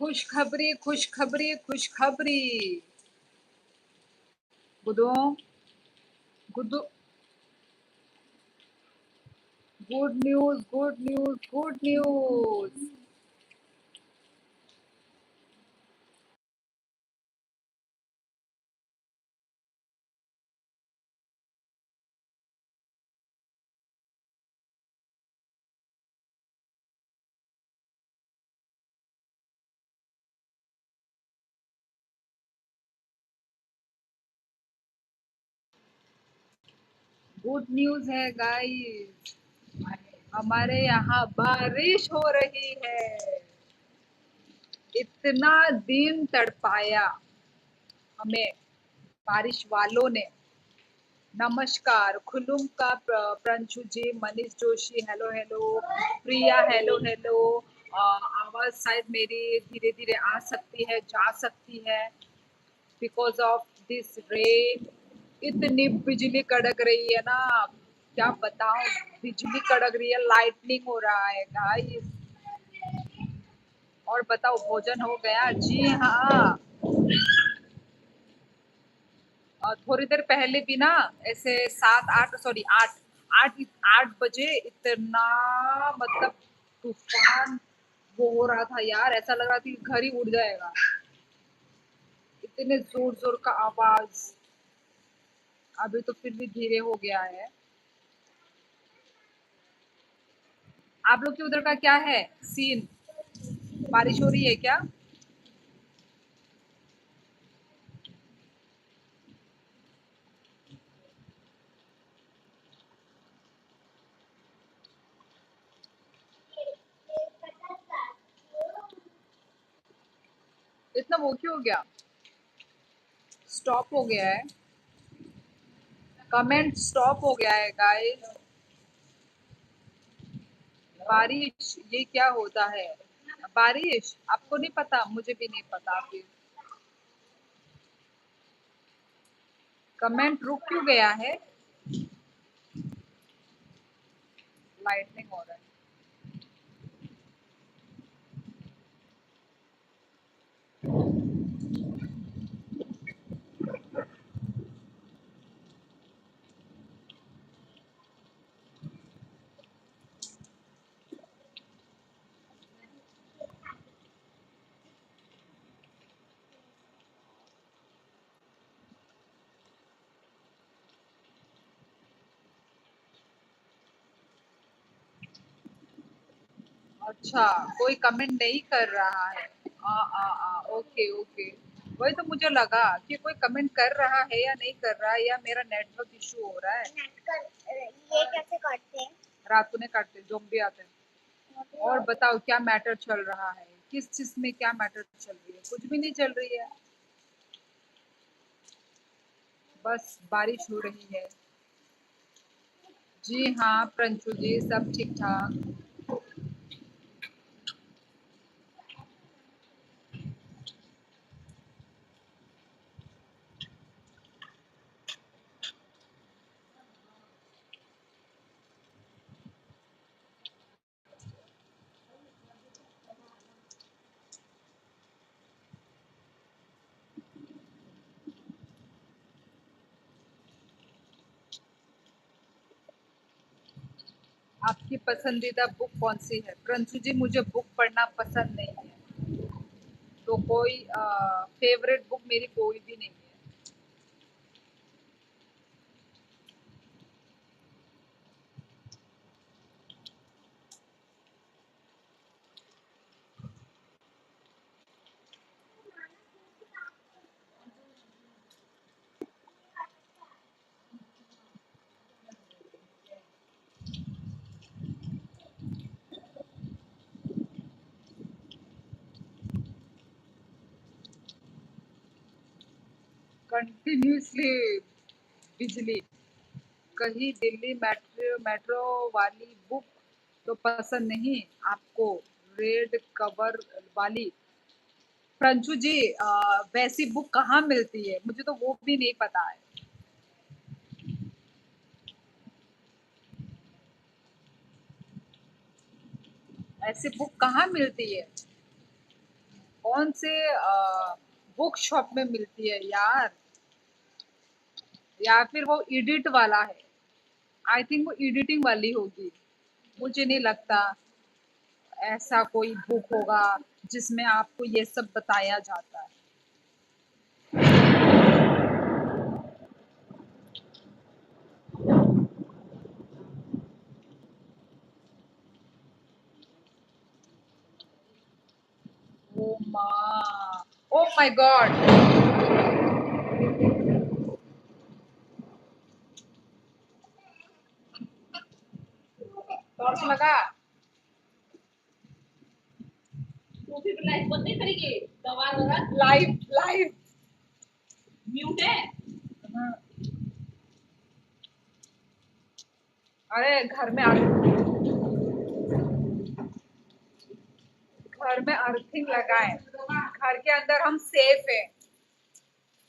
खुशखबरी खुशखबरी खुशखबरी। Good good good news good news good news. Good news है गाइस, हमारे यहाँ बारिश हो रही है। इतना दिन तड़पाया हमें बारिश वालों ने। नमस्कार, खुलुम का प्रंशु जी, मनीष जोशी हेलो हेलो, प्रिया हेलो हेलो। आवाज शायद मेरी धीरे धीरे आ सकती है, जा सकती है, बिकॉज ऑफ दिस रेन। इतनी बिजली कड़क रही है ना, क्या बताऊं। बिजली कड़क रही है, लाइटनिंग हो रहा है गाइस। और बताओ, भोजन हो गया? जी हाँ। थोड़ी देर पहले भी ना, ऐसे 7 8 सॉरी 8 8 8 बजे इतना, मतलब तूफान वो हो रहा था यार, ऐसा लग रहा था कि घर ही उड़ जाएगा। इतने जोर जोर का आवाज। अभी तो फिर भी धीरे हो गया है। आप लोग के उधर का क्या है सीन? बारिश हो रही है क्या? इतना वो क्यों हो गया? स्टॉप हो गया है। कमेंट स्टॉप हो गया है गाइस। बारिश ये क्या होता है? बारिश आपको नहीं पता, मुझे भी नहीं पता। फिर कमेंट रुक क्यों गया है? लाइटनिंग हो रहा है। अच्छा, कोई कमेंट नहीं कर रहा है। Okay okay. वही तो मुझे लगा कि कोई कमेंट कर रहा है या नहीं कर रहा है, या मेरा नेटवर्क इशू हो रहा है। ये कैसे काटते हैं? रात को नहीं काटते, ज़ोंबी आते हैं। और बताओ, क्या मैटर चल रहा है? किस चीज में क्या मैटर चल रही है? कुछ भी नहीं चल रही है, बस बारिश हो रही है। जी हाँ प्रंचू जी, सब ठीक ठाक। आपकी पसंदीदा बुक कौन सी है? प्रंशु जी, मुझे बुक पढ़ना पसंद नहीं है, तो कोई फेवरेट बुक मेरी कोई भी नहीं है। कंटिन्यूसली बिजली। कहीं दिल्ली मेट्रो मेट्रो वाली बुक तो पसंद नहीं आपको? रेड कवर वाली? प्रंशु जी, वैसी बुक कहाँ मिलती है? मुझे तो वो भी नहीं पता है। ऐसी बुक कहाँ मिलती है? कौन से बुक शॉप में मिलती है यार, या फिर वो एडिट वाला है। आई थिंक वो एडिटिंग वाली होगी। मुझे नहीं लगता ऐसा कोई बुक होगा जिसमें आपको ये सब बताया जाता है। ओ माँ, ओ माय गॉड। टॉर्च लगा। तो फिर लाइव बंद नहीं करेगी, दवा लगा लाइव लाइव म्यूट है। अरे घर में अर्थिंग लगाए। घर के अंदर हम सेफ है।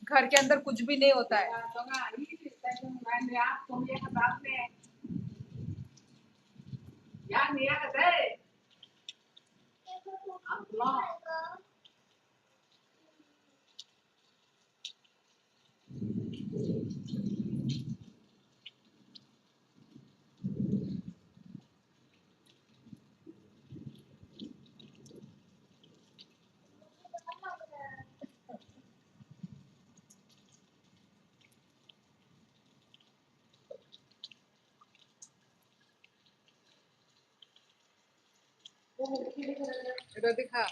घर के अंदर कुछ भी नहीं होता है। इधर दिखा।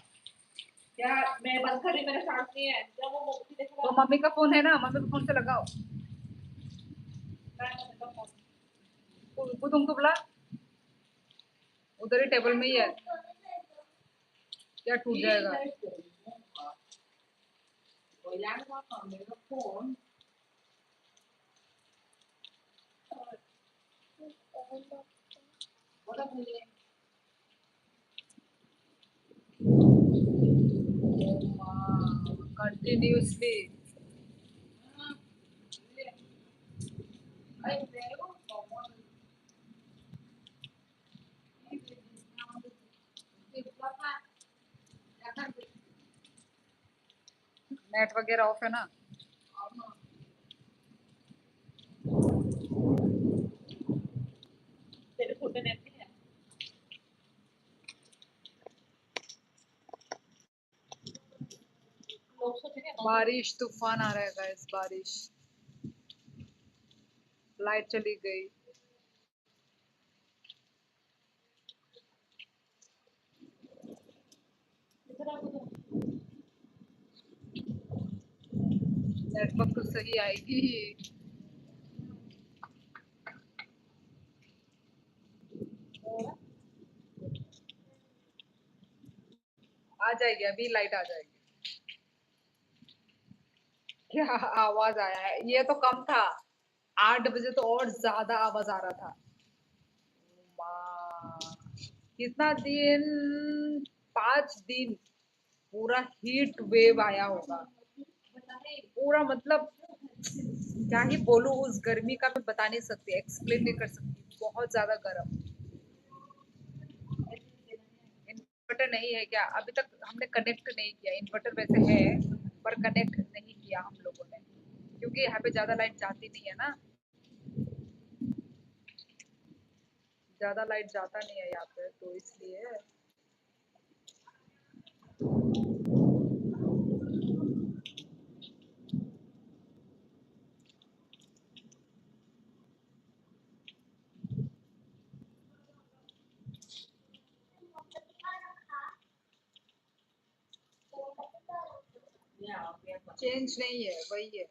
क्या मैं बंद कर रही, मेरे सांस नहीं है जब वो मोमबत्ती देख तो मम्मी का फोन है ना, मम्मी के फोन से लगाओ। तुमको बुला, उधर ही टेबल में ही है। क्या टूट जाएगा? कंटिन्यूसली नेट वगैरह ऑफ है ना। तेरे फोटो नहीं है। लोग सोचेंगे बारिश तूफान आ रहा है गाइस, बारिश। लाइट चली गई। नेटवर्क तो सही आएगी। आ जाएगी, अभी लाइट आ जाएगी। क्या आवाज आया है? ये तो कम था। 8 बजे तो और ज्यादा आवाज आ रहा था। माँ, कितना दिन, 5 दिन पूरा हीट वेव आया होगा। पूरा मतलब क्या ही बोलूं, उस गर्मी का मैं बता नहीं सकती, एक्सप्लेन नहीं कर सकती। बहुत ज्यादा गर्म। इन्वर्टर नहीं है क्या? अभी तक हमने कनेक्ट नहीं किया। इन्वर्टर वैसे है पर कनेक्ट नहीं किया हम लोगों ने, क्योंकि यहाँ पे ज्यादा लाइट जाती नहीं है ना। ज्यादा लाइट जाता नहीं है यहाँ पे, तो इसलिए। चेंज नहीं है, वही है।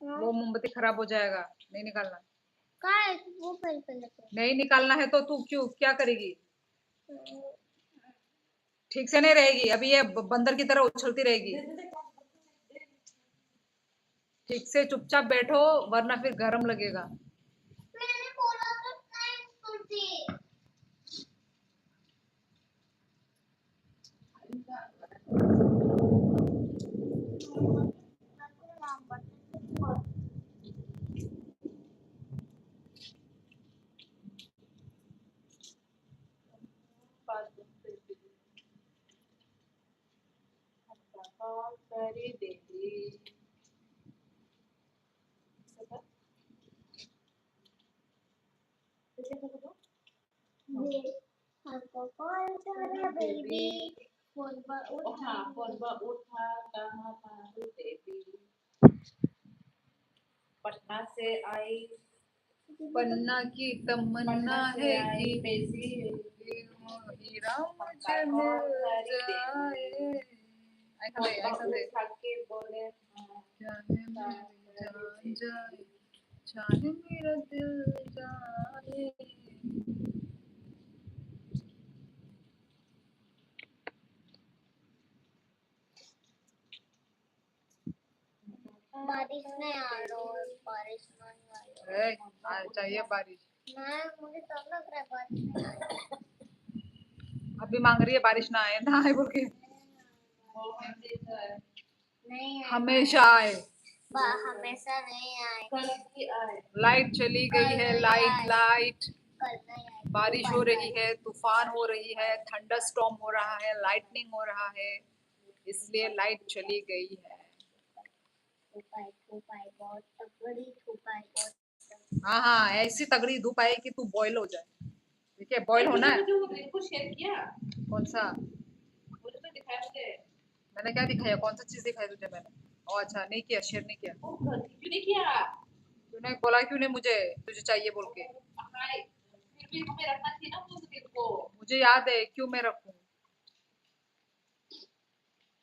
वो मोमबत्ती खराब हो जाएगा, नहीं निकालना। वो नहीं निकालना है तो तू क्यों, क्या करेगी? ठीक से नहीं रहेगी, अभी ये बंदर की तरह उछलती रहेगी। ठीक से चुपचाप बैठो, वरना फिर गरम लगेगा। मैंने बोला तो नहीं सुनती। हमको कॉल करा बेबी फोन पर हाँ फोन पर उठा कहाँ मारू बेबी पटना से आई पन्ना की तमन्ना से है आई कि बेबी हीरा मुझे मिल जाए। ऐसा दे, ऐसा दे। उठा के बोले चाहे मेरी जान जाए, चाहे मेरा दिल जाए। बारिश नहीं आ रहा है बारिश नहीं आ रहा चाहिए बारिश। मैं मुझे तब लग रहा है बारिश नहीं आ रहा अभी मांग रही है बारिश ना आए, ना आए बोल के। नहीं आए हमेशा आए। हमेशा नहीं आए कल की आए लाइट चली गई है, लाइट लाइट। कल नहीं आए बारिश हो रही है, तूफान हो रही है, थंडर स्टॉर्म हो रहा है, लाइटनिंग हो रहा है, इसलिए लाइट चली गई है। थूपाई बहुत तगड़ी थूपाई बहुत हाँ हाँ, ऐसी तगड़ी धूप आए कि तू बॉयल हो जाए। ठीक है, बॉयल होना है। मुझे वो लिंक को शेयर किया कौन सा? मुझे तो दिखाया मुझे मैंने क्या दिखाया? कौन सा चीज दिखाई तुझे मैंने? ओ अच्छा, नहीं किया, शेयर नहीं किया। क्यों नहीं किया तूने बोला क्यों नहीं मुझे, तुझे चाहिए बोल के? हाय फिर भी हमें रखना चाहिए ना उस दिन को मुझे याद है, क्यों मैं रखूं?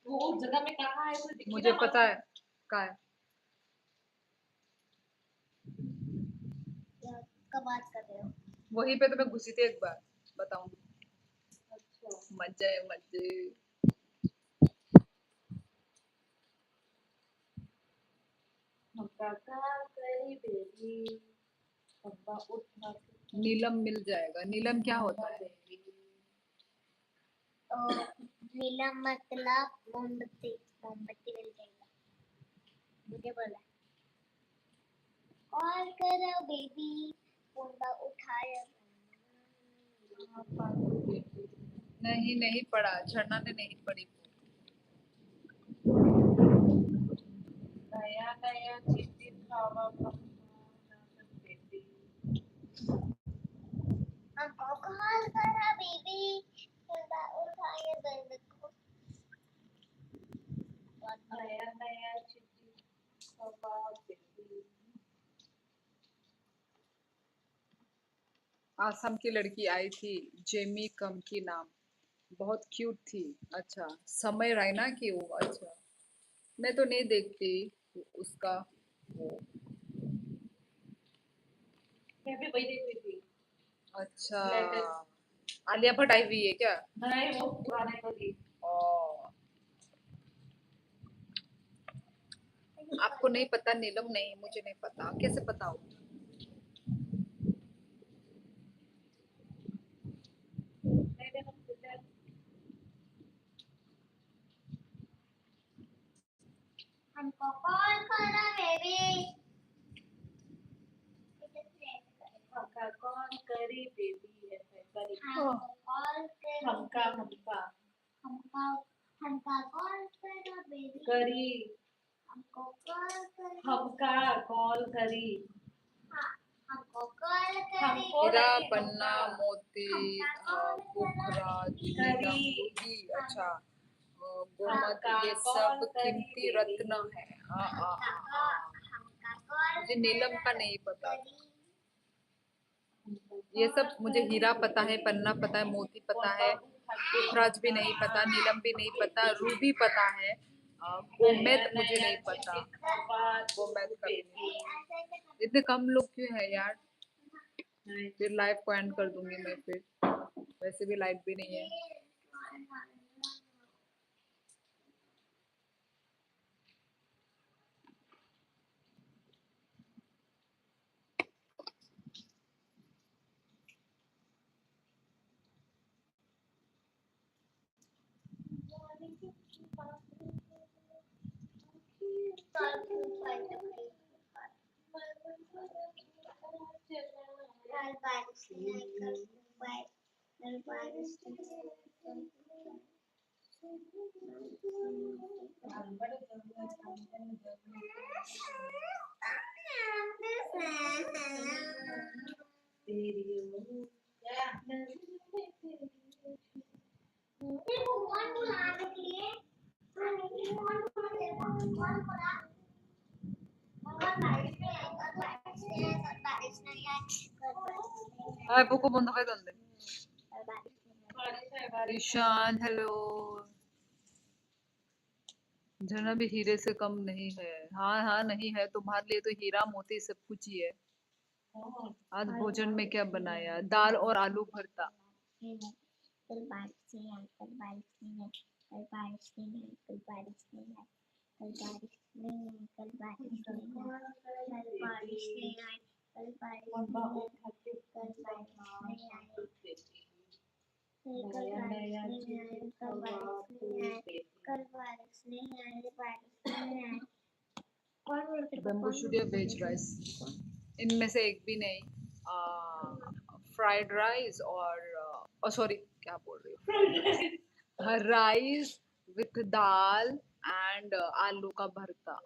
वो उस जगह में कहाँ है कोई दिखी मुझे ना पता है कहाँ है। कब बात कर रहे हो वहीं पे तो मैं घुसी थी एक बार, बताऊंगी। अच्छा मजे मजे। हमका का करी बेबी हमका उठा नीलम मिल जाएगा। नीलम क्या होता है? नीला मतलब मोमबत्ती मोमबत्ती मिल जाएगा मुझे बोला कॉल करो बेबी फोन पर उठाया नहीं नहीं पढ़ा, झरना ने नहीं पढ़ी। नया नया चीज़ खावा बेबी हमको कॉल करो बेबी फोन पर उठाया बेबी को नया नया चीज़ खावा बेबी आसम की लड़की आई थी, जेमी कम की नाम, बहुत क्यूट थी। अच्छा, समय रैना की वो? अच्छा, मैं तो नहीं देखती उसका वो। मैं भी वही देख रही थी अच्छा, Latest. आलिया भट्ट आई हुई है क्या? नहीं वो पुराने को थी ओ, आपको नहीं पता नीलम? नहीं, मुझे नहीं पता, कैसे पता हो? नहीं देखो मुझे हमको कॉल करो बेबी हमका कौन करी बेबी ऐसे करी हमको कॉल करो हमका हमका हमका हमका कॉल करो बेबी करी हमको कॉल करो हमका कॉल करी हाँ, हमको कॉल करो हमको हीरा, नहीं पन्ना, हमका मोती, पुखराज, नीलम, रूबी, अच्छा, गोमत, ये सब कीमती रत्न है। हमका कॉल मुझे नीलम का नहीं पता। करो ये सब मुझे हीरा पता है, पन्ना पता है, मोती पता है, पुखराज भी नहीं पता, नीलम भी नहीं पता, रूबी पता है, गोमेद मुझे नहीं पता। गोमेद का भी नहीं। इतने कम लोग क्यों है यार? फिर लाइव को एंड कर दूंगी मैं फिर, वैसे भी लाइव भी नहीं है। तेरी Ay, buko bunda kayo doon. Ishaan hello. झरना भी हीरे से कम नहीं है। हाँ हाँ नहीं है, तुम्हारे लिए तो हीरा मोती सब कुछ ही है। आज भोजन में क्या बनाया? दाल और आलू भरता। कल बारिश नहीं आई, कल बारिश नहीं आई, कल बारिश नहीं आई, कल बारिश नहीं आई, कल बारिश नहीं आई, कल बारिश नहीं आई, कल बारिश नहीं आई, कल बारिश नहीं आई, कल बारिश नहीं आई, कल बारिश नहीं आई, कल बारिश नहीं आई, कल बारिश नहीं आई, बारिश नहीं आई। कौन बोलते हैं? बेम्बू शूट या वेज राइस? इनमें से एक भी नहीं। फ्राइड राइस और सॉरी क्या बोल रही हूँ, राइस विथ दाल एंड आलू का भरता।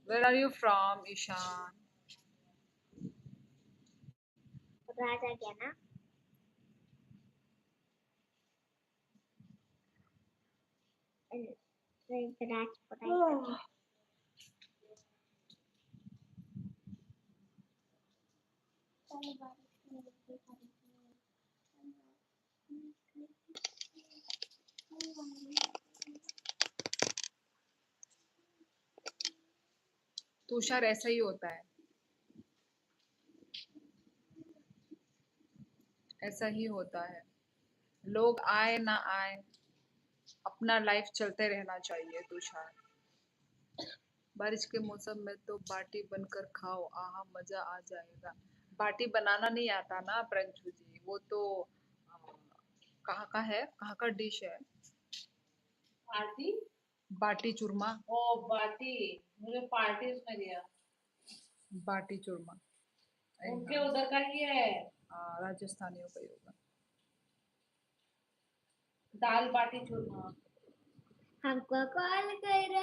Where are you from, Ishan? राज आ गया ना? राज पढ़ाई तुषार ऐसा ही होता है, ऐसा ही होता है। लोग आए ना आए, अपना लाइफ चलते रहना चाहिए तुषार। बारिश के मौसम में तो बाटी बनकर खाओ, आहा मजा आ जाएगा। बाटी बनाना नहीं आता ना प्रंजू जी, वो तो कहाँ का है, कहाँ का डिश है? पार्टी? बाटी चूरमा। ओ बाटी, मुझे पार्टी उसमें दिया। बाटी चूरमा उनके उधर का ही है। राजस्थानियों का ही होगा। दाल बाटी चूरमा। हमको कॉल कर,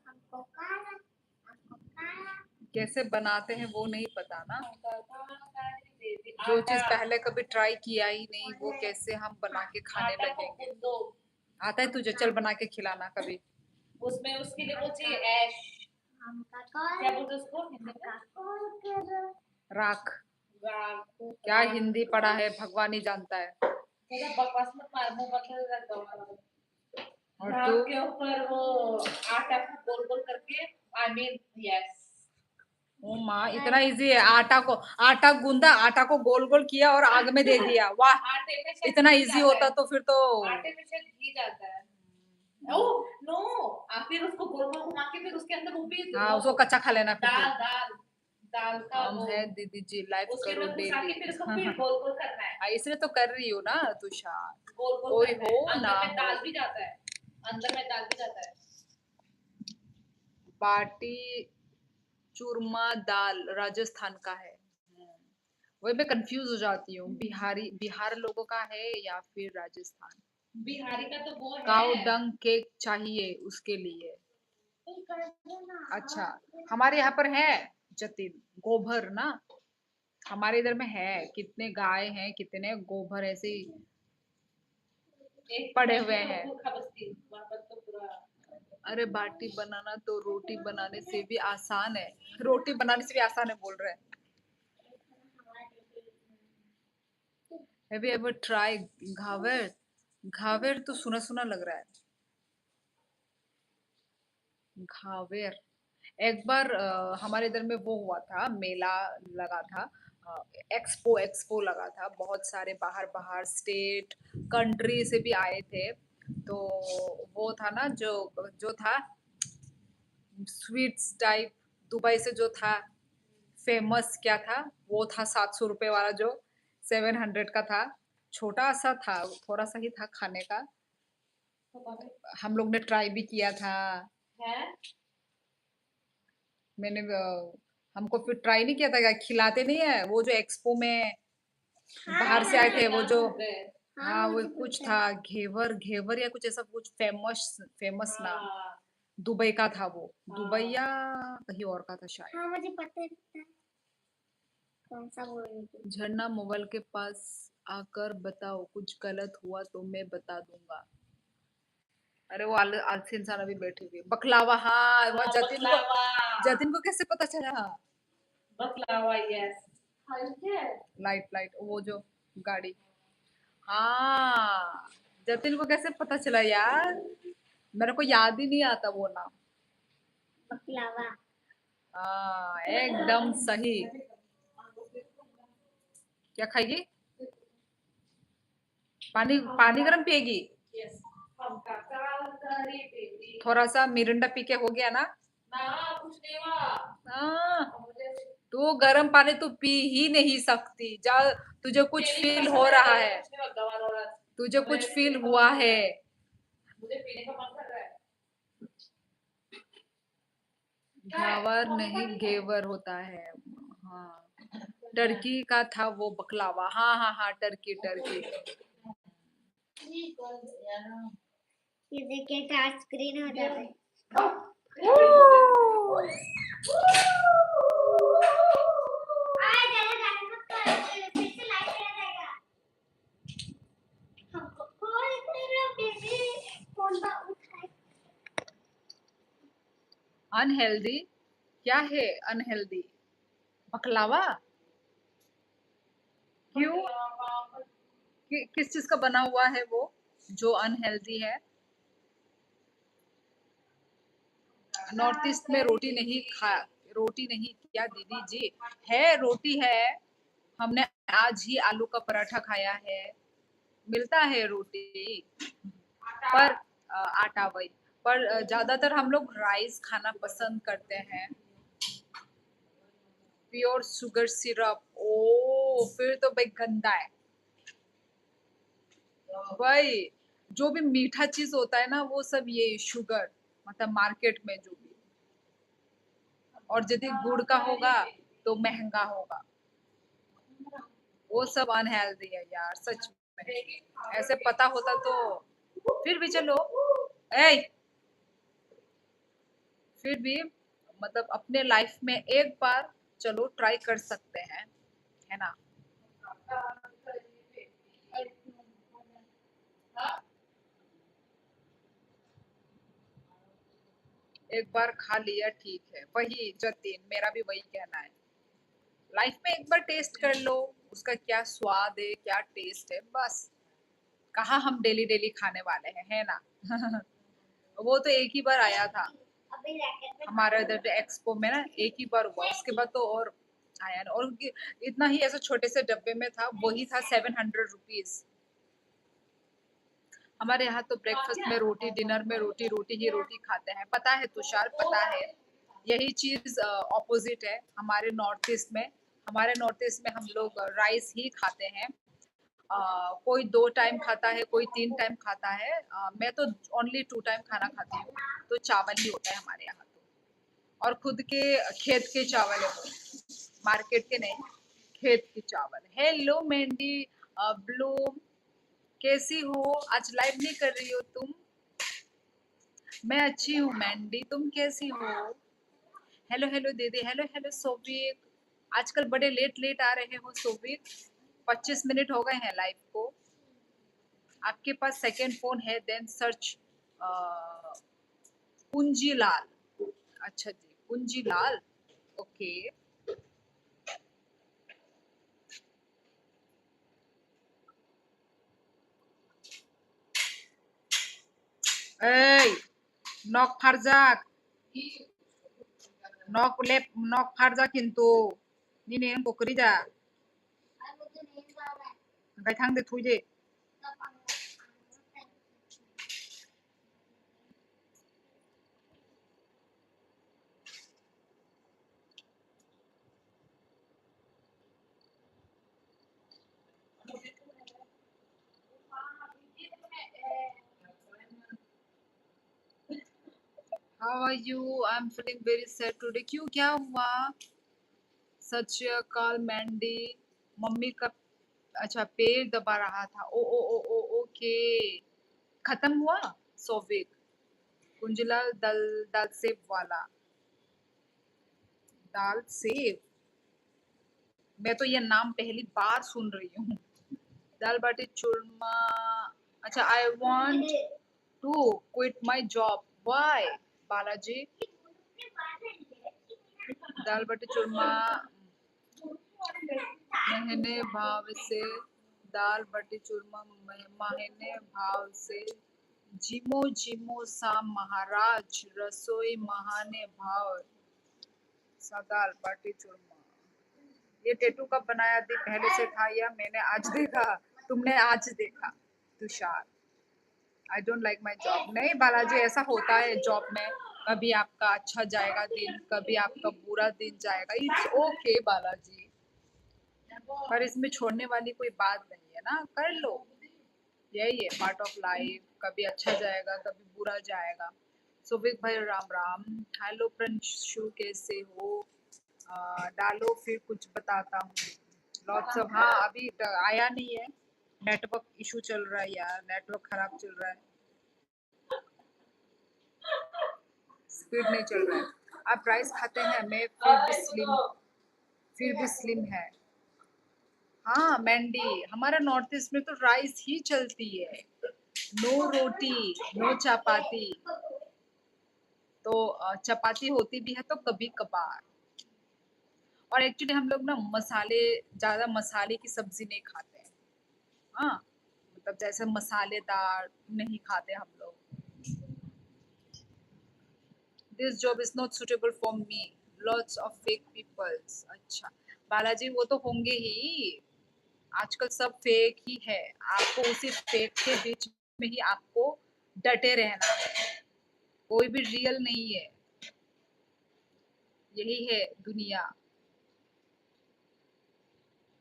हमको कॉल, हमको कॉल। कैसे बनाते हैं वो नहीं पता ना। जो आटा चीज पहले कभी ट्राई किया ही नहीं, वो कैसे हम बना के खाने आटा को लगेंगे। गूंदो। आता है तुझे? चल बना के खिलाना कभी। उसमें उसके लिए वो चाहिए ऐश। हमका कॉल, क्या बोलते हैं उसको हिंदी में? हमका कॉल कर। राख। राग। क्या हिंदी पढ़ा है भगवान ही जानता है। मतलब बकवास मत मार, मुंह बंद कर रख दो। और राग तू के ऊपर वो आटा को गोल गोल करके, आई मीन यस। ओ माँ, इतना इजी है? आटा गूंदा, आटा को गोल गोल किया और आग में दे दिया। वाह, आटे में शायद इतना घी इजी जाता होता है। तो फिर तो। आटे में शायद घी जाता है। ओह नो, आप फिर उसको गोल गोल घुमा के फिर उसके अंदर वो भी हाँ, उसको कच्चा खा लेना फिर दाल तो। दाल दाल का हम वो है दीदी जी, लाइफ उसके करो अंदर घुसा के फिर डेली। उसको फिर गोल गोल करना है। हाँ, इसलिए तो कर रही हो ना तुषार। गोल गोल कोई करना है। हो ना अंदर में दाल हो। भी जाता है, अंदर में दाल भी जाता है। बाटी चूरमा दाल राजस्थान का है। वही मैं कंफ्यूज हो जाती हूँ, बिहार लोगों का है या फिर राजस्थान। बिहारी का तो वो काउ है। डंग केक चाहिए उसके लिए। अच्छा, हमारे यहाँ पर है जतिन, गोबर ना। हमारे इधर में है, कितने गाय हैं, कितने गोबर ऐसे ही एक पड़े हुए हैं। भूखा बस्ती वहाँ पर तो पूरा। अरे बाटी बनाना तो रोटी बनाने से भी आसान है। रोटी बनाने से भी आसान है बोल रहे हैं। Have you ever tried घावेर? घावेर तो सुना सुना लग रहा है। घावेर एक बार हमारे इधर में वो हुआ था, मेला लगा था। एक्सपो लगा था, बहुत सारे बाहर बाहर स्टेट कंट्री से भी आए थे। तो वो था ना, जो जो था स्वीट्स टाइप, दुबई से जो था फेमस, क्या था वो, था 700 रुपए वाला, जो 700 का था। छोटा सा था, थोड़ा सा ही था खाने का। हम लोग ने ट्राई भी किया था। है मैंने हमको फिर ट्राई नहीं किया था, क्या खिलाते नहीं है वो, जो एक्सपो में बाहर से आए थे वो जो। हाँ, वो कुछ था, घेवर घेवर या कुछ ऐसा कुछ फेमस फेमस नाम। दुबई का था वो, दुबई या कहीं और का था शायद। हाँ मुझे पता है कौन सा बोल रही थी। झरना मोबाइल के पास आकर बताओ, कुछ गलत हुआ तो मैं बता दूंगा। अरे वो आलसी इंसान अभी बैठी हुई है। बकलावा, हाँ वो जतिन को कैसे पता चला? बकलावा, यस। लाइट वो जो गाड़ी, हाँ जतिन को कैसे पता चला यार? मेरे को याद ही नहीं आता वो नाम। बकलावा। हाँ एकदम सही। क्या खाएगी? पानी गर्म पिएगी? थोड़ा सा मिरिंडा पी के हो गया ना? कुछ नहीं हुआ। हाँ तो गर्म पानी तो पी ही नहीं सकती। जा, तुझे कुछ फील हो रहा है, तुझे कुछ फील हुआ है। मुझे पीने का मन कर रहा है। घावर नहीं घेवर होता है। हाँ टर्की का था वो बकलावा। हाँ टर्की। ये देखिए टच स्क्रीन हो जाता है। अनहेल्दी क्या है? अनहेल्दी बकलावा क्यों? किस चीज का बना हुआ है वो जो अनहेल्दी है? नॉर्थ ईस्ट में रोटी नहीं क्या दीदी जी? है, रोटी है। हमने आज ही आलू का पराठा खाया है। मिलता है रोटी, पर आटा वही। पर ज्यादातर हम लोग राइस खाना पसंद करते हैं। प्योर शुगर सिरप, ओ फिर तो भाई गंदा है भाई। जो भी मीठा चीज होता है ना वो सब ये शुगर, मतलब मार्केट में जो भी, और यदि गुड़ का होगा तो महंगा होगा। वो सब अनहेल्दी है यार सच में। ऐसे पता होता तो फिर भी चलो, ए फिर भी मतलब अपने लाइफ में एक बार चलो ट्राई कर सकते हैं, है ना? एक बार खा लिया ठीक है, वही जतीन मेरा भी वही कहना है। लाइफ में एक बार टेस्ट कर लो उसका क्या स्वाद है, क्या टेस्ट है, बस। कहाँ हम डेली डेली खाने वाले हैं, है ना? वो तो एक ही बार आया था हमारे इधर एक्सपो में ना, एक ही बार हुआ, उसके बाद तो और आया ना। और इतना ही ऐसे छोटे से डब्बे में था, वही था 700 रुपीज। हमारे यहाँ तो ब्रेकफास्ट में रोटी, डिनर में रोटी ही रोटी खाते हैं, पता है तुषार, पता है। यही चीज ऑपोजिट है हमारे नॉर्थ ईस्ट में। हमारे नॉर्थ ईस्ट में हम लोग राइस ही खाते हैं। कोई 2 टाइम खाता है, कोई 3 टाइम खाता है। मैं तो ओनली 2 टाइम खाना खाती हूँ, तो चावल ही होता है हमारे यहाँ तो। और खुद के खेत के चावल है वो, मार्केट के नहीं, खेत के चावल। हेलो मेहंदी ब्लूम, कैसी हो? आज लाइव नहीं कर रही हो तुम? मैं अच्छी हूँ मैंडी, तुम कैसी हो? हेलो दीदी, हेलो सोबिक। आजकल बड़े लेट आ रहे हो सोबिक। 25 मिनट हो गए हैं लाइव को। आपके पास सेकंड फोन है? Then search Kunjilal. अच्छा जी, कुंजीलाल, ओके। ए नक फारजाक, नक फारजाक किन्तु निने कोकरी जा ओमफ्राय थांदो थुइदो। How are you? I am feeling very sad today. क्यों, क्या हुआ? सत श्री अकाल मैंडी। मम्मी का अच्छा पैर दबा रहा था। ओ ओके। खत्म हुआ सोविक? कुंजलाल दल दाल सेब वाला, दाल सेब। मैं तो ये नाम पहली बार सुन रही हूँ। दाल बाटी चूरमा। अच्छा, I want to quit my job. Why, Balaji? दाल बाटी चूरमा महीने भाव से, दाल बाटी चूरमा महीने भाव से, जिमो जिमो सा महाराज रसोई महाने भाव सा दाल बाटी चूरमा। ये टेटू कब बनाया थी? पहले से था या मैंने आज देखा? तुमने आज देखा Tushar. I don't like my job. नहीं बालाजी, ऐसा होता है जॉब में, कभी आपका अच्छा जाएगा दिन, कभी आपका बुरा दिन जाएगा। इट्स ओके बालाजी, पर इसमें छोड़ने वाली कोई बात नहीं है ना, कर लो, यही है पार्ट ऑफ लाइफ। कभी अच्छा जाएगा, कभी बुरा जाएगा। सुविक भाई राम राम। हेलो प्रिंशु, कैसे हो? डालो फिर कुछ बताता हूँ। लॉट्स ऑफ, हाँ अभी आया नहीं है, नेटवर्क इशू चल रहा है यार, नेटवर्क खराब चल रहा है, स्पीड नहीं चल रहा है। आप राइस खाते हैं? मैं फिर भी स्लिम है। हाँ मैंडी, हमारा नॉर्थ ईस्ट में तो राइस ही चलती है, नो रोटी नो चपाती। तो चपाती होती भी है तो कभी कभार। और एक्चुअली हम लोग ना ज्यादा मसाले की सब्जी नहीं खाते हैं। हाँ मतलब जैसे मसालेदार नहीं खाते हम लोग। This job is not suitable for me, lots of fake peoples. अच्छा बालाजी, वो तो होंगे ही, आजकल सब फेक ही है। आपको उसी फेक के बीच में ही आपको डटे रहना है, कोई भी रियल नहीं है, यही है दुनिया।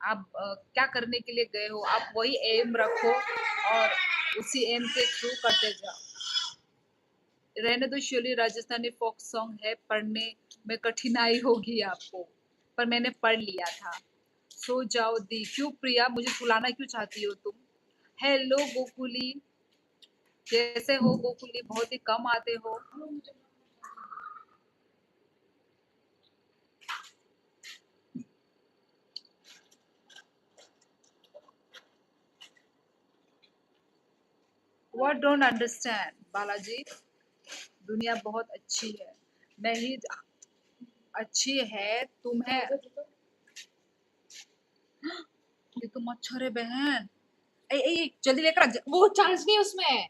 आप क्या करने के लिए गए हो, आप वही एम रखो और उसी एम के थ्रू करते जाओ। रहने दो श्योरली राजस्थानी फोक सॉन्ग है, पढ़ने में कठिनाई होगी आपको, पर मैंने पढ़ लिया था। सो जाओ दी। क्यों प्रिया, मुझे सुलाना क्यों चाहती हो तुम? हेलो गोकुली, कैसे हो गोकुली? बहुत ही कम आते हो। What don't understand Balaji? दुनिया बहुत अच्छी है, नहीं अच्छी है तुम्हें। ये तो मच्छर है बहन। ए, ए, जल्दी लेकर आ, वो चार्ज नहीं है उसमें।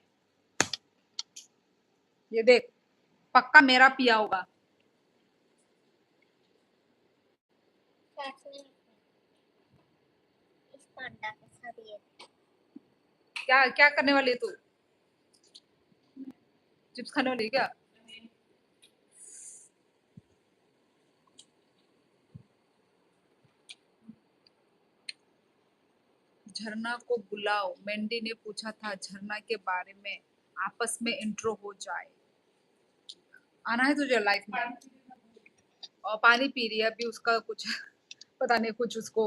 ये देख, पक्का मेरा पिया होगा। इस पांडा के साथ ये क्या क्या करने वाली है तू? चिप्स खाने वाली है क्या? झरना को बुलाओ, मैंडी ने पूछा था झरना के बारे में, आपस में इंट्रो हो जाए। आना है तुझे लाइफ में? और पानी पी रही है अभी, उसका कुछ पता नहीं, कुछ उसको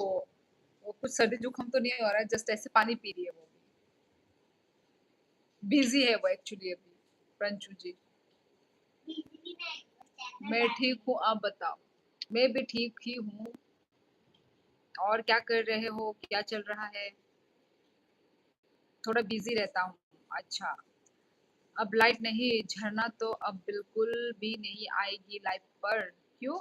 वो कुछ सर्दी जुकाम तो नहीं हो रहा है, जस्ट ऐसे पानी पी रही है। वो बिजी है वो एक्चुअली अभी, प्रंचू जी। बिजली नहीं मैं ठीक हूँ, आप बताओ। मैं भी ठीक ही हूँ। और क्या कर रहे हो, क्या चल रहा है? थोड़ा बिजी रहता हूँ। अच्छा, अब लाइट नहीं, झरना तो अब बिल्कुल भी नहीं आएगी लाइफ पर। क्यों?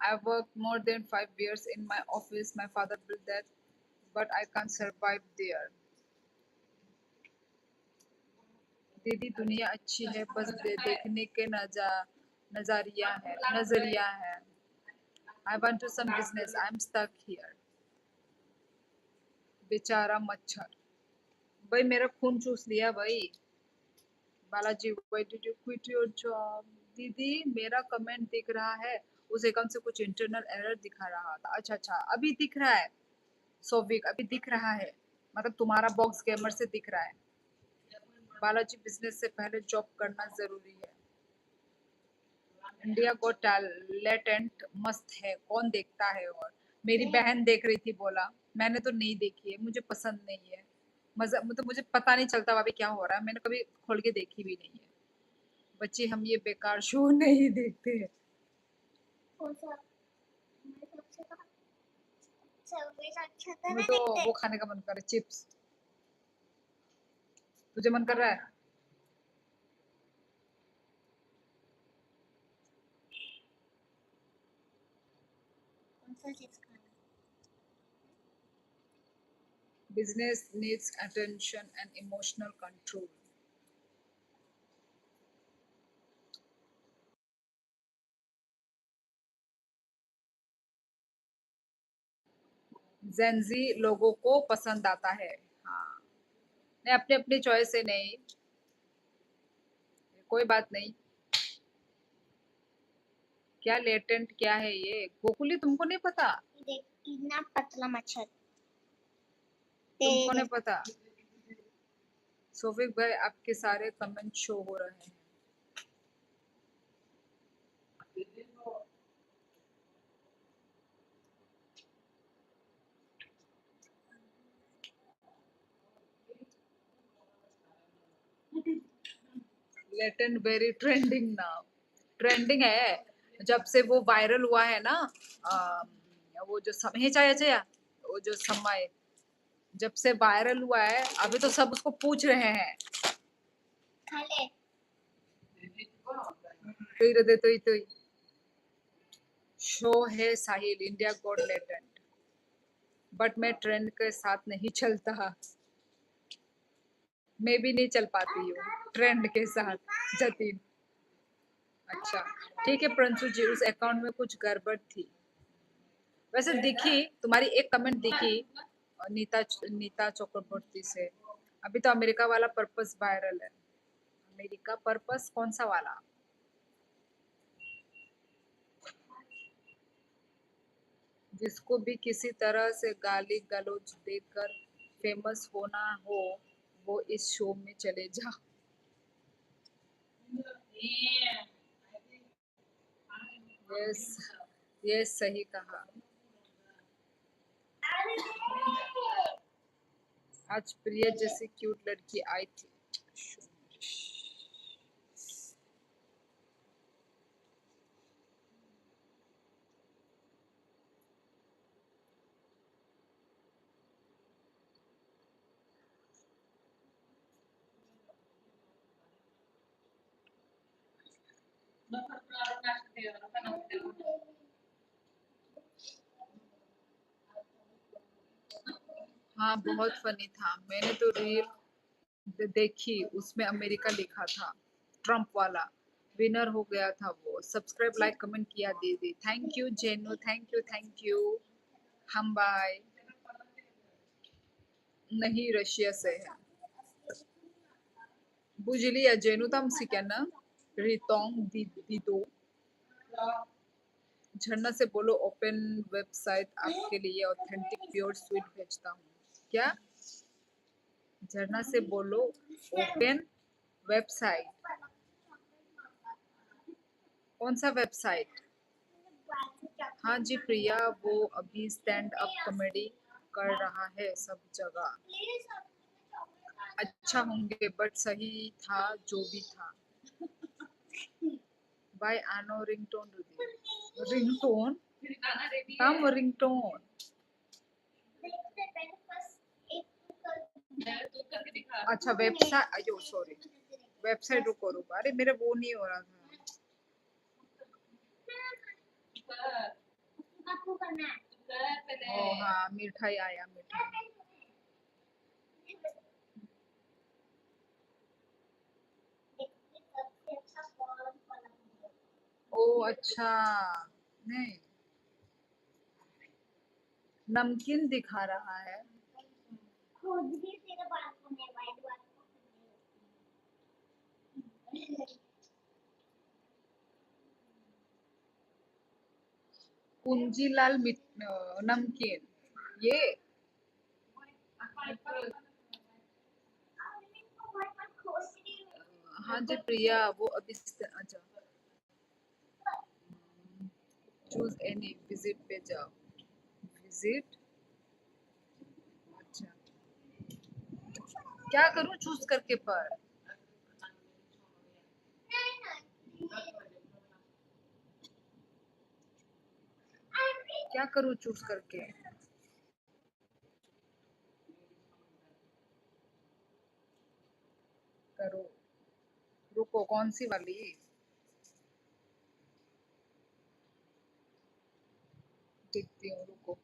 I worked more than 5 years in my office. My father built that, but I can't survive there. दीदी दुनिया अच्छी है, बस देखने के नजरिया है। I want to some business. I'm stuck here. बेचारा मच्छर, भाई मेरा खून चूस लिया भाई। Balaji, why did you quit your job? दीदी मेरा कमेंट दिख रहा है, उस अकाउंट से कुछ इंटरनल एरर दिखा रहा था। अच्छा अच्छा, अभी दिख रहा है सोविक, अभी दिख रहा है, मतलब तुम्हारा बॉक्स गेमर से दिख रहा है। बालाजी, बिजनेस से पहले जॉब करना जरूरी है। इंडिया को टैलेंट मस्त है, कौन देखता है? और मेरी बहन देख रही थी, बोला मैंने तो नहीं देखी है, मुझे पसंद नहीं है। मजा मतलब मुझे पता नहीं चलता भाभी क्या हो रहा है, मैंने कभी खोल के देखी भी नहीं है। बच्चे हम ये बेकार शो नहीं देखते हैं। कौन सा मेरे सबसे का सबसे अच्छा तो मुझे नहीं तो देखते वो खाने का मन करे, चिप्स। तुझे मन कर रहा है? कौन सा चीज खाना? Business needs attention and emotional control. Gen Z लोगों को पसंद आता है। हाँ, नहीं अपनी अपनी चॉइस है, नहीं कोई बात नहीं। क्या लेटेंट क्या है ये गोकुली, तुमको नहीं पता? देख कितना पतला मच्छर। तुमको नहीं पता? सोफिक भाई आपके सारे कमेंट शो हो रहे हैं। Latent very trending now, trending है जब से वो वायरल हुआ है ना। वो जो समय चाहिए, वो जो समय जब से वायरल हुआ है, अभी तो सब उसको पूछ रहे हैं। खा ले। तो शो है साहिल इंडिया गॉट लेटेंट, बट मैं ट्रेंड के साथ नहीं चलता। मैं भी नहीं चल पाती हूँ ट्रेंड के साथ जतिन। अच्छा ठीक है प्रिंसू जी, उस अकाउंट में कुछ गड़बड़ थी वैसे, दिखी तुम्हारी एक कमेंट दिखी नीता नीता चक्रवर्ती से। अभी तो अमेरिका वाला पर्पस वायरल है। अमेरिका पर्पस कौन सा वाला? जिसको भी किसी तरह से गाली गलौज देकर फेमस होना हो, वो इस शो में चले जा। यस यस सही कहा। आज प्रिया जैसी क्यूट लड़की आई थी। हाँ बहुत फनी था, मैंने तो रील देखी, उसमें अमेरिका लिखा था, ट्रम्प वाला विनर हो गया था वो। सब्सक्राइब लाइक कमेंट किया दीदी, thank you Jenu, thank you thank you. हम बाय नहीं रशिया से है। बुझलिया जेनू तम सिकना रितोंग दीदो। झरना से बोलो ओपन वेबसाइट आपके लिए ऑथेंटिक प्योर स्वीट भेजता हूँ। क्या? झरना से बोलो ओपन वेबसाइट। कौन सा वेबसाइट? हाँ जी प्रिया, वो अभी स्टैंड अप कॉमेडी कर रहा है सब जगह। अच्छा होंगे बट सही था जो भी था। बाय आनो रिंगटोन रिंगटोन कम रिंगटोन। अच्छा वेबसाइट, अयो सॉरी वेबसाइट रुको रुको, अरे मेरा वो नहीं हो रहा था। ओ हाँ मिठाई आया, मिठाई। ओ अच्छा, नहीं नमकीन दिखा रहा है। खुद भी तेरे बात को नहीं वाइड बात को। कुंजीलाल नमकीन ये। हाँ जी प्रिया, वो अभी अच्छा चूज एनी विजिट पे जाओ। विजिट, अच्छा क्या करूँ चूज करके पर? क्या करूँ चूज करके? करो। रुको, कौन सी वाली? देखती हूँ, रुको।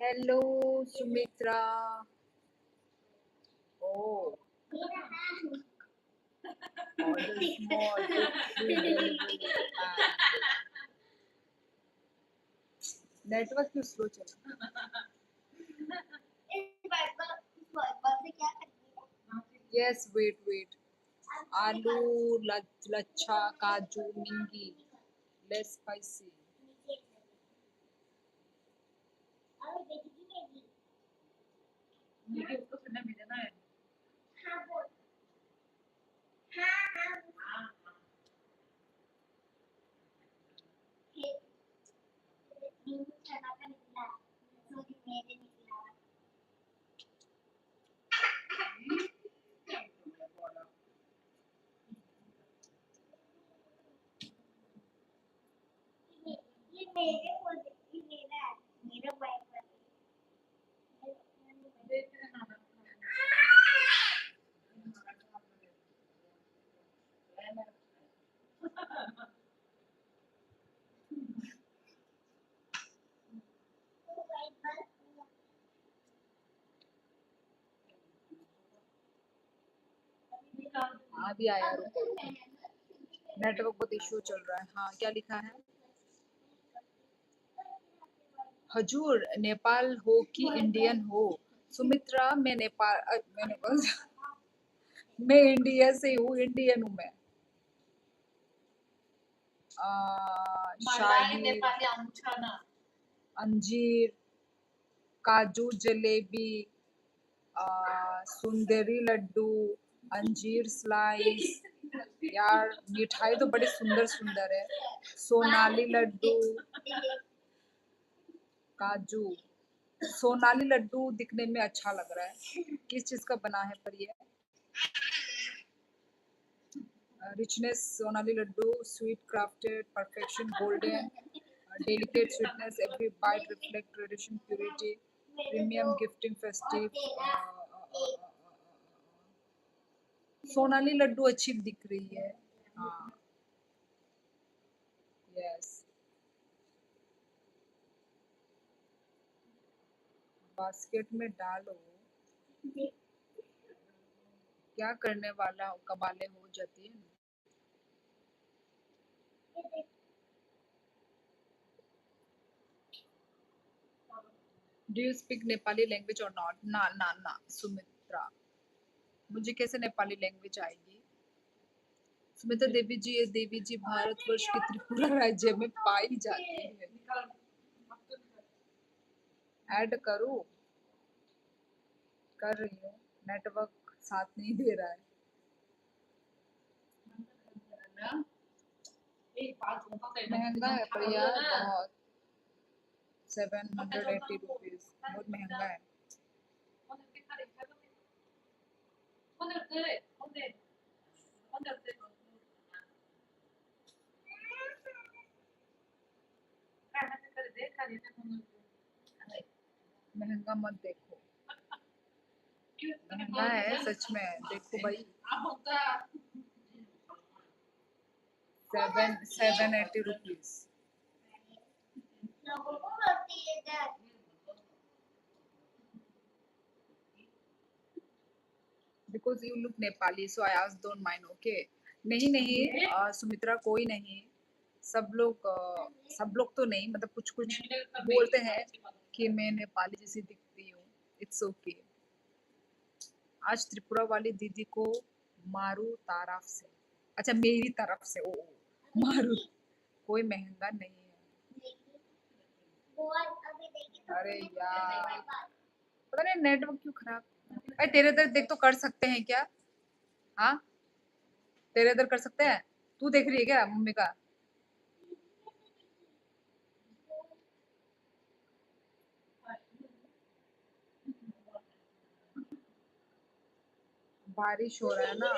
हेलो सुमित्रा। ओ, order small with free delivery and network क्यों स्लो चल रहा है? Yes, wait wait. आलू लच्छा काजू मिंगी लेस स्पाइसी। मुझे उसको सुनना भी देना है। अभी आया, रुको रुको। नेटवर्क बहुत इशू चल रहा है। हाँ, क्या लिखा है? हजूर नेपाल हो कि इंडियन हो? सुमित्रा, मैं मैं इंडिया से हूँ, इंडियन हूँ मैं। मलाई शाही नेपाली आउँछ न। अंजीर काजू जलेबी सुंदरी लड्डू अंजीर स्लाइस। यार मिठाई तो बड़ी सुंदर सुंदर है। सोनाली लड्डू काजू। सोनाली लड्डू दिखने में अच्छा लग रहा है। किस चीज का बना है पर ये? Richness Sonali laddu sweet crafted perfection golden delicate sweetness every bite reflect tradition purity premium gifting festive Sonali laddu अच्छी दिख रही है। हाँ, यस। बास्केट में डालो। क्या करने वाला कबाले हो जाती है। Do you speak Nepali language और नॉट? ना ना ना सुमित्रा, मुझे कैसे नेपाली लैंग्वेज आएगी? सुमित्रा देवी जी, ये देवी जी भारतवर्ष के त्रिपुरा राज्य में पाई जाती है। ऐड करूं? कर रही हूँ, नेटवर्क साथ नहीं दे रहा है। महंगा है पर यार बहुत। 780 रुपीज बहुत महंगा है। महंगा मत देखो, महंगा है सच में। देखो भाई, 780 rupees. Because you look Nepali so I ask, don't mind, okay? नहीं नहीं सुमित्रा, कोई नहीं। सब लोग तो नहीं, मतलब कुछ कुछ बोलते हैं कि मैं नेपाली जैसी दिखती हूँ। It's okay. आज त्रिपुरा वाली दीदी को मारू तरफ से। अच्छा, मेरी तरफ से। ओ मारू, कोई महंगा नहीं है। अरे यार, पता नहीं नेटवर्क क्यों खराब। अरे तेरे इधर देख तो कर सकते हैं क्या? हाँ, तेरे इधर कर सकते हैं? तू देख रही है क्या मम्मी का? बारिश हो रहा है ना।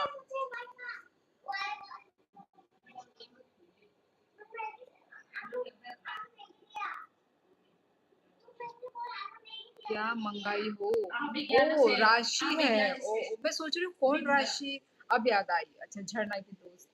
क्या मंगाई हो? विज्ञान ओ से राशि है। विज्ञान ओ से मैं सोच रही हूँ कौन विज्ञान राशि। अब याद आई, अच्छा झरना की दोस्त।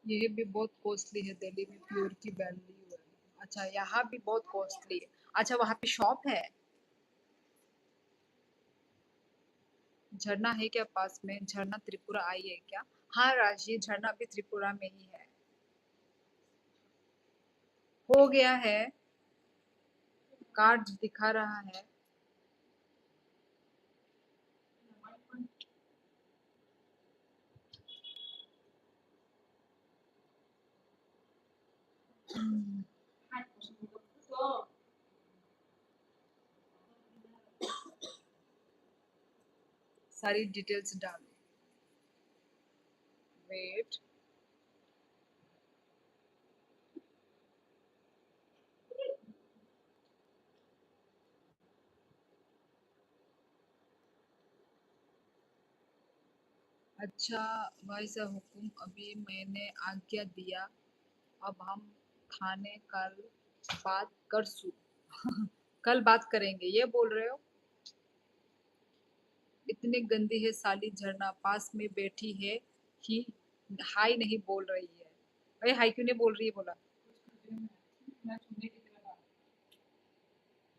ये भी बहुत कॉस्टली है, दिल्ली में प्योर की वैल्यू है। अच्छा यहाँ भी बहुत कॉस्टली है। अच्छा वहाँ पे शॉप है। झरना है क्या पास में? झरना त्रिपुरा आई है क्या? हाँ राशि, झरना भी त्रिपुरा में ही है। हो गया है, कार्ड दिखा रहा है। सारी डिटेल्स डालो। वेट। अच्छा भाई साहब हुकुम, अभी मैंने आज्ञा दिया। अब हम खाने कल बात कर सू। कल बात करेंगे ये बोल रहे हो? इतनी गंदी है साली झरना, पास में बैठी है ही हाय नहीं बोल रही है। अरे हाय क्यों नहीं बोल रही है बोला?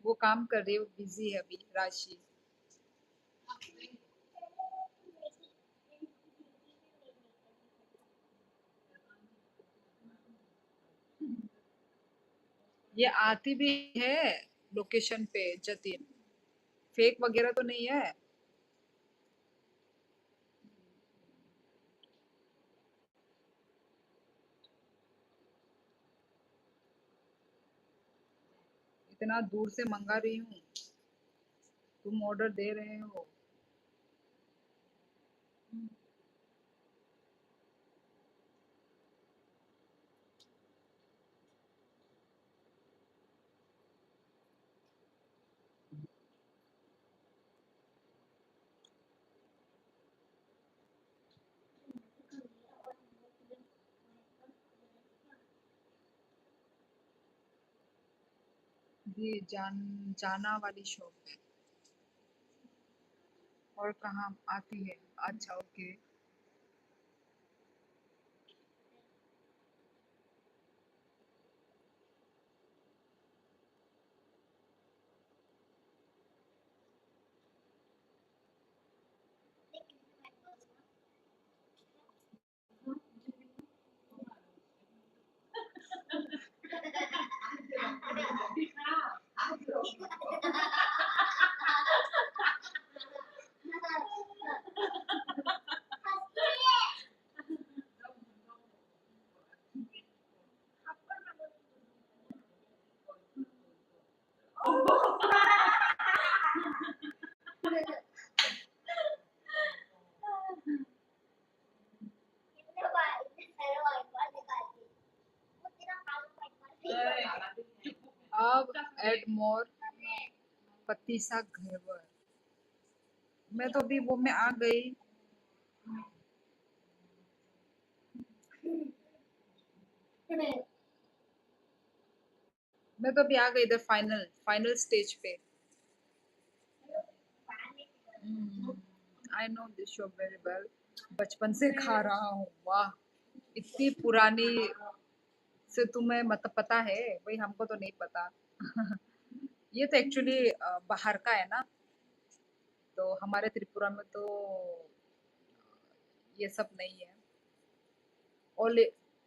वो काम कर रही है, वो बिजी है अभी राशि। ये आती भी है लोकेशन पे जतिन, फेक वगैरह तो नहीं है। इतना दूर से मंगा रही हूँ, तुम ऑर्डर दे रहे हो। ये जाना वाली शॉप है। और कहाँ आती है? अच्छा ओके। अब एड मोर पतीसा घेवर। मैं तो अभी वो में आ गई। मैं तो अभी आ गई इधर फाइनल फाइनल स्टेज पे। I know this show very well, बचपन से खा रहा हूँ। वाह, इतनी पुरानी से तुम्हें मतलब पता है? भाई हमको तो नहीं पता। ये तो एक्चुअली बाहर का है ना, तो हमारे त्रिपुरा में तो ये सब नहीं है। ऑल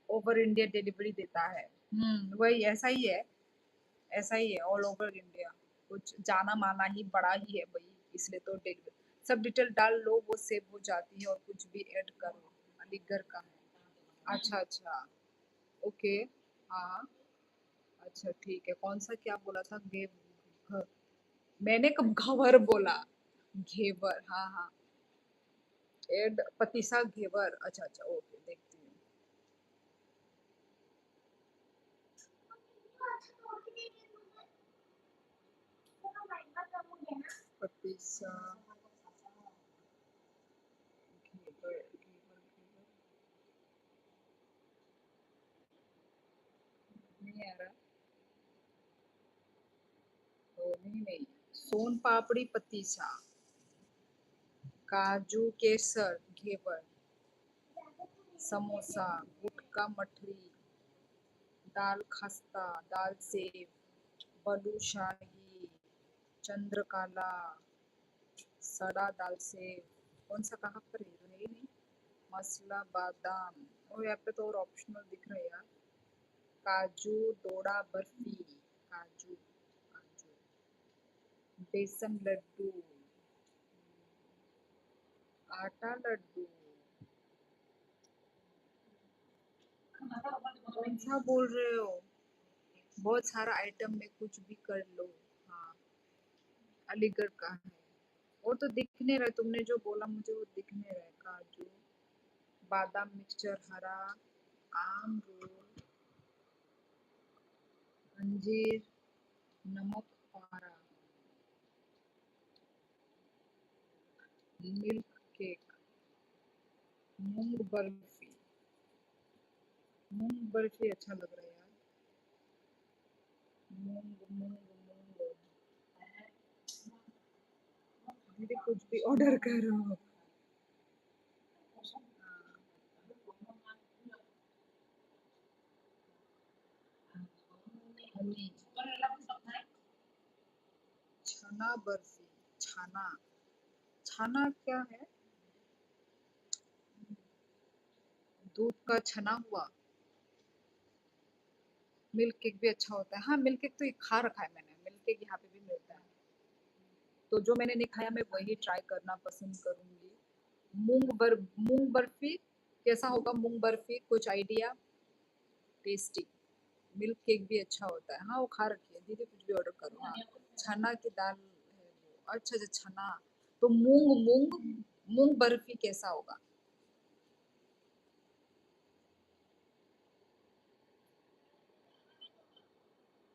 ओवर इंडिया डिलीवरी देता है। वही ऐसा ही है ऑल ओवर इंडिया। कुछ जाना माना ही बड़ा ही है भाई, इसलिए तो सब डिटेल डाल लो, वो सेव हो जाती है, और कुछ भी ऐड करो। अलीगढ़ का है। अच्छा अच्छा। ओके। हाँ। अच्छा ठीक है, कौन सा क्या बोला था? मैंने कब घवर बोला? घेवर, हाँ हाँ। एड पतीसा घेवर, अच्छा अच्छा, ओके देखती हूँ। पतीसा घेवर घेवर घेवर, नहीं आ रहा। ओ नहीं नहीं, सोन पापड़ी पतीसा, काजू केसर घेवर, समोसा, गुटका मठरी, दाल खस्ता, दाल सेव, बलूशाही, चंद्रकाला, सड़ा दाल सेव। कौन सा कहाँ पर है? है ही नहीं। मसला बादाम, और यहाँ पे तो और ऑप्शनल दिख रहा है यार। काजू दोड़ा बर्फी, काजू काजू, बेसन लड्डू, आटा लड्डू, कौन सा बोल रहे हो? बहुत सारा आइटम में कुछ भी कर लो। हाँ, अलीगढ़ का है। वो तो दिख नहीं रहा, तुमने जो बोला मुझे वो दिख नहीं रहा है। काजू बादाम मिक्सचर, हरा आम रोल, अंजीर, नमक पारा, मिल्क केक, मूंग बर्फी। मूंग बर्फी अच्छा लग रहा है यार। मूंग मूंग मूंग, दीदी कुछ भी ऑर्डर करो। हनी, छना बर्फी, छाना, छाना क्या है? दूध का छना हुआ। मिल्क केक भी अच्छा होता है। हाँ, मिल्क केक तो ये खा रखा है मैंने, मिल्क केक यहाँ पे भी मिलता है। तो जो मैंने नहीं खाया मैं वही ट्राई करना पसंद करूंगी। मूंग बर्फी कैसा होगा? मूंग बर्फी कुछ आइडिया? टेस्टी। मिल्क केक भी अच्छा होता है। हाँ वो खा रखी है दीदी, कुछ भी ऑर्डर करो। हाँ, चना की दाल है वो। अच्छा अच्छा, चना। तो मूंग मूंग मूंग बर्फी कैसा होगा?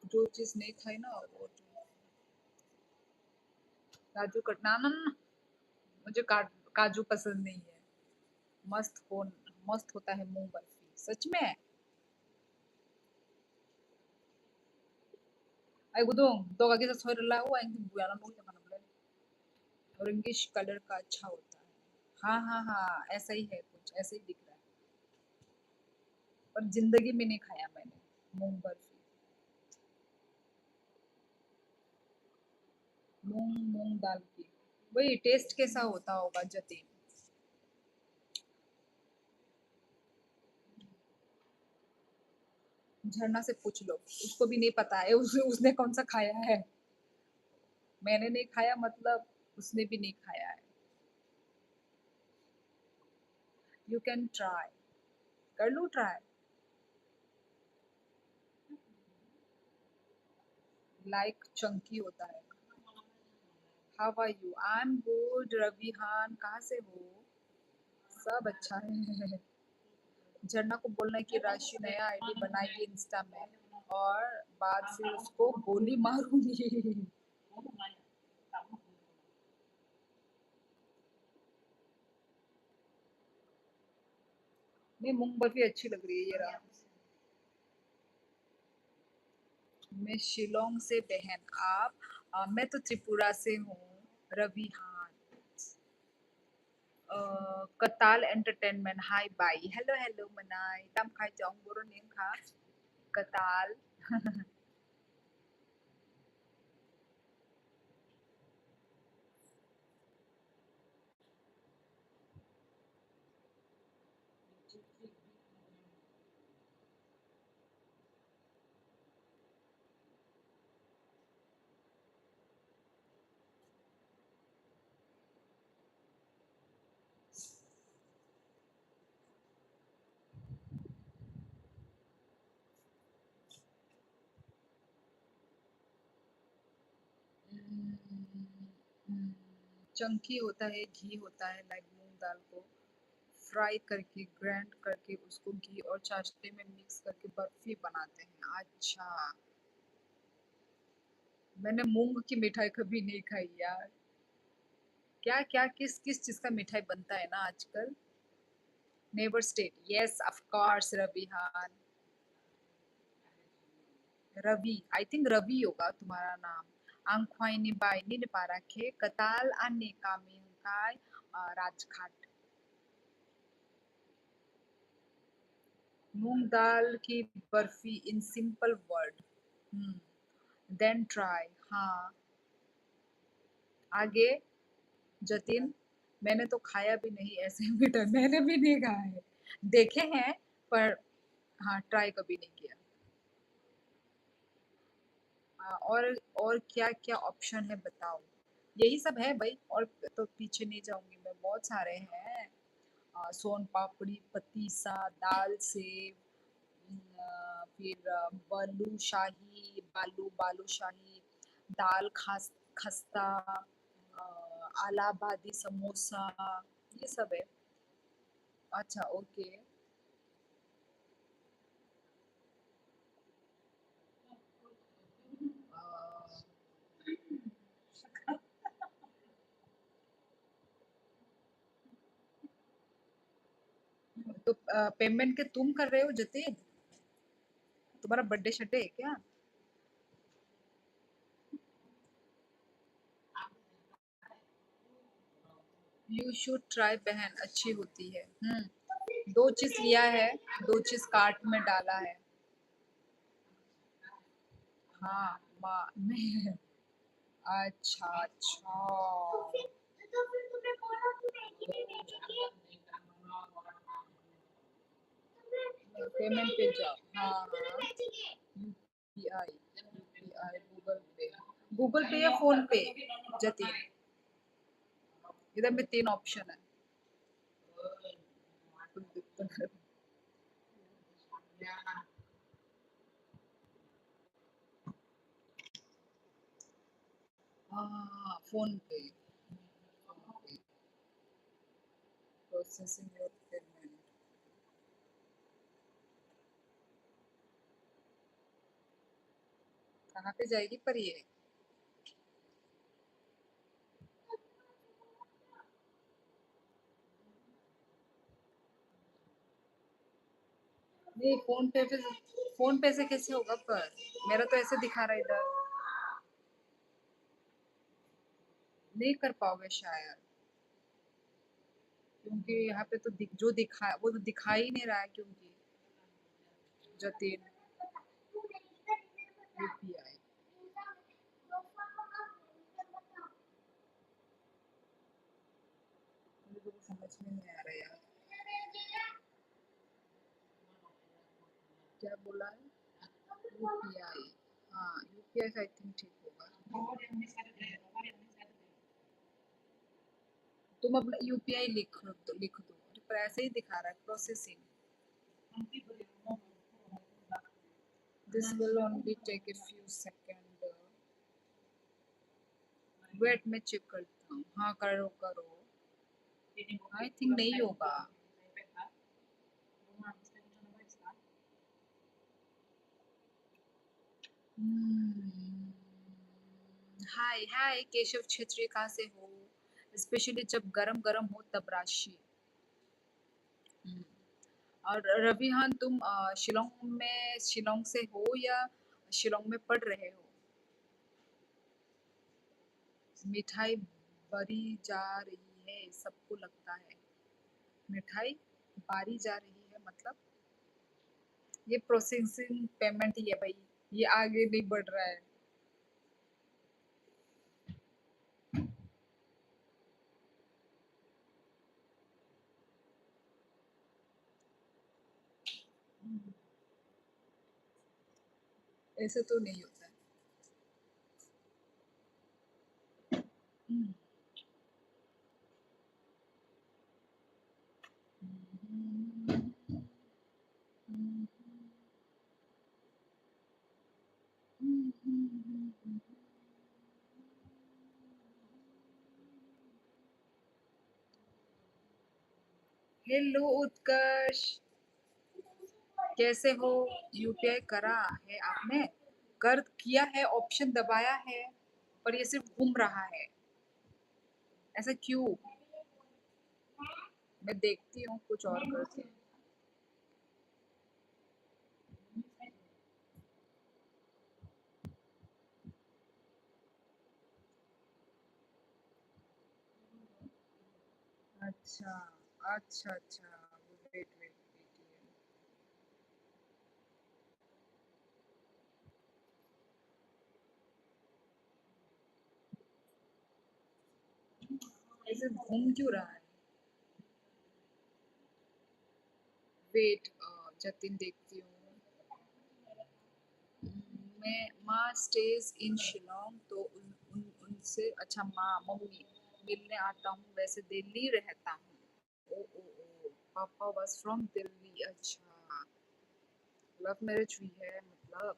जो चीज नहीं खाई ना वो काजू कटना ना ना, मुझे काजू पसंद नहीं है। मस्त हो, मस्त होता है मूंग बर्फी सच में। Ay, gudong, dog lagi sa soy la wa hindi buya lang mo naman orangish colour का अच्छा होता है। हाँ हाँ हाँ, ऐसा ही है, कुछ ऐसा ही दिख रहा है। पर जिंदगी में नहीं खाया मैंने मूंग बर्फी। मूंग मूंग दाल की, वही टेस्ट कैसा होता होगा जतीन? झरना से पूछ लो, उसको भी नहीं पता है। उसने कौन सा खाया है? मैंने नहीं खाया मतलब उसने भी नहीं खाया है। यू कैन ट्राई, कर लो ट्राई। लाइक चंकी होता है। How are you? I am good. Ravihan कहाँ से हो? सब अच्छा है। झरना को बोलना है कि राशि नया आईडी बनाएगी इंस्टा में, और बाद फिर उसको गोली मारूंगी। नहीं, मूंग बर्फी अच्छी लग रही है ये रहा। मैं शिलोंग से बहन, आप? मैं तो त्रिपुरा से हूँ। रविहान, कताल entertainment, hi bye, hello hello मनाई तम खाई जाऊं बोरो नेम खा कताल। चंकी होता है, घी होता है, लाइक मूंग दाल को फ्राई करके ग्राइंड करके उसको घी और चाशनी में मिक्स करके बर्फी बनाते हैं। अच्छा, मैंने मूंग की मिठाई कभी नहीं खाई यार। क्या क्या किस किस चीज का मिठाई बनता है ना आजकल। Neighbour state, yes of course Ravihan. Ravi, I think Ravi होगा तुम्हारा नाम। आंखवाइनी बाइनी ने पाराखे कताल आने कामी हंकाय राजघाट। मूंग दाल की बर्फी in simple word. Then try. हाँ, आगे जतिन। मैंने तो खाया भी नहीं ऐसे मिठाई, मैंने भी नहीं खाया है। देखे हैं पर हाँ ट्राई कभी नहीं किया। और क्या क्या ऑप्शन है बताओ। यही सब है भाई, और तो पीछे नहीं जाऊंगी मैं, बहुत सारे हैं। सोन पापड़ी, पतीसा, दाल सेव, फिर बलूशाही, बालूशाही, दाल खस्ता, इलाहाबादी समोसा, ये सब है। अच्छा ओके। तो पेमेंट के तुम कर रहे हो जतिन? तुम्हारा बर्थडे शड्डे है क्या? यू शुड ट्राई बहन, अच्छी होती है। 2 चीज लिया है, 2 चीज कार्ट में डाला है। हाँ माँ मैं अच्छा अच्छा। फिर तुमने बोला कि मैगी नहीं भेजेंगे। पेमेंट पे जाओ। हाँ हाँ, भेजेंगे। यूपीआई गूगल पे, गूगल पे या फोन पे जतिन। इधर में 3 ऑप्शन है। हाँ फोन पे, प्रोसेसिंग योर पेमेंट। कहाँ पे जाएगी पर ये? नहीं फोन पे से कैसे होगा पर? मेरा तो ऐसे दिखा रहा है इधर। नहीं कर पाओगे शायद, क्योंकि यहाँ पे तो जो दिखा वो तो दिखा ही नहीं रहा है क्योंकि जतिन यूपीआई। मुझे तो कुछ समझ में नहीं आ रहा यार, क्या बोला है? यूपीआई, हाँ यूपीआई से आई थिंक ठीक होगा। तुम अपना यूपीआई लिख दो, पर ऐसे ही दिखा रहा है processing. This will only take a few second. Wait मैं चेक करता हूँ। हाँ करो करो, आई थिंक नहीं होगा। हाय हाय केशव छेत्री, कहाँ से हो? स्पेशली जब गरम गरम हो तब राशि। हम्म, और रविहान तुम शिलोंग से हो या शिलोंग में पढ़ रहे हो? मिठाई बरी जा रही है सबको लगता है। मिठाई बारी जा रही है मतलब ये प्रोसेसिंग पेमेंट ही है भाई, ये आगे नहीं बढ़ रहा है। ऐसे तो नहीं होता है। हम्म, हेलो उत्कर्ष, कैसे हो? यूटीआई करा है आपने? कर किया है, ऑप्शन दबाया है, पर ये सिर्फ घूम रहा है। ऐसा क्यों? मैं देखती हूँ कुछ और करके। अच्छा, अच्छा, अच्छा। वेट वेट वेट, ऐसे घूम क्यों रहा है? वेट, जतिन देखती हूँ। मैं माँ स्टेज इन शिलोंग, तो उनसे अच्छा माँ मम्मी मिलने आता हूँ। वैसे दिल्ली रहता हूँ। ओ ओ ओ, पापा वाज फ्रॉम दिल्ली। अच्छा, लव मैरिज हुई है मतलब।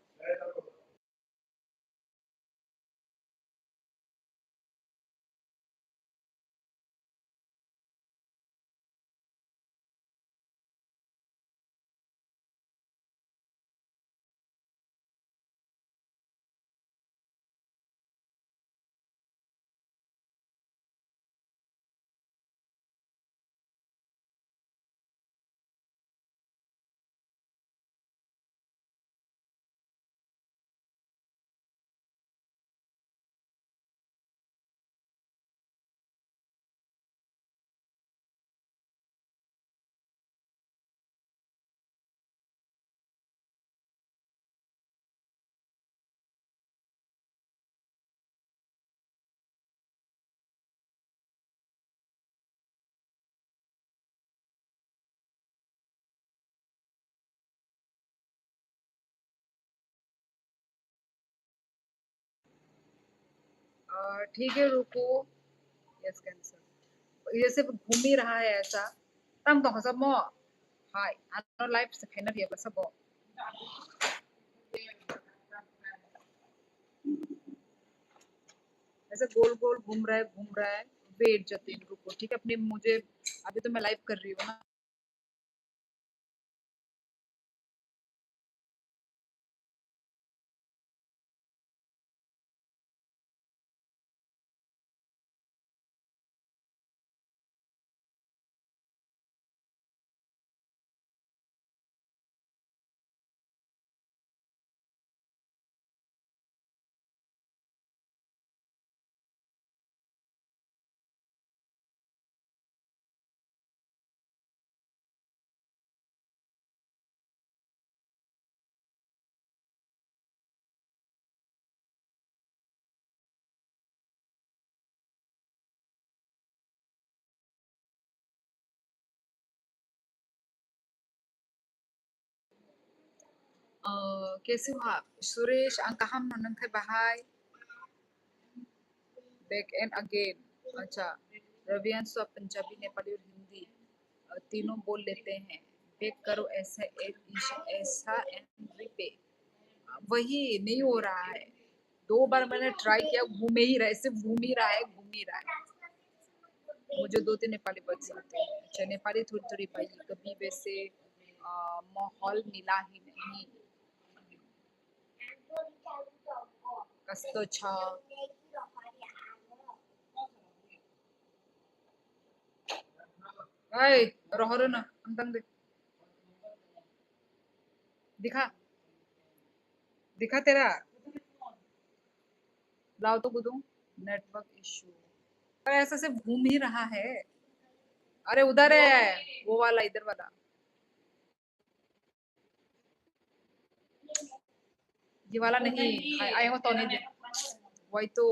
ठीक है, रुको। Yes, cancer. ये सिर्फ घूम ही रहा है ऐसा। तम तो सब मो। हाय, आनो लाइफ से फैनर ये बस सब। ऐसे गोल गोल घूम रहा है, घूम रहा है। वेट जतिन, रुको, ठीक है? अपने मुझे अभी तो मैं लाइव कर रही हूँ ना। कैसे हो आप? सुरेश अंकहम ननंग थे बहाई। Back and again. अच्छा, रवियांश आप पंजाबी, नेपाली और हिंदी तीनों बोल लेते हैं। बैक करो ऐसा ऐसा एंड रिपे। वही नहीं हो रहा है। 2 बार मैंने ट्राई किया, घूम ही रहा है, सिर्फ घूम ही रहा है, घूम ही रहा है। मुझे 2-3 नेपाली वर्ड आते हैं। अच्छा, नेपाली थोड़ी थोड़ी भाई, कभी वैसे माहौल मिला ही नहीं। कस्तो छ? अय, रहो ना, अंतंग दे। दिखा, दिखा तेरा। लाओ तो गुदू। Network issue. पर ऐसा सिर्फ घूम ही रहा है। अरे उधर है, वो वाला, इधर वाला। ये वाला नहीं। आए हो तो नहीं दे। वही तो।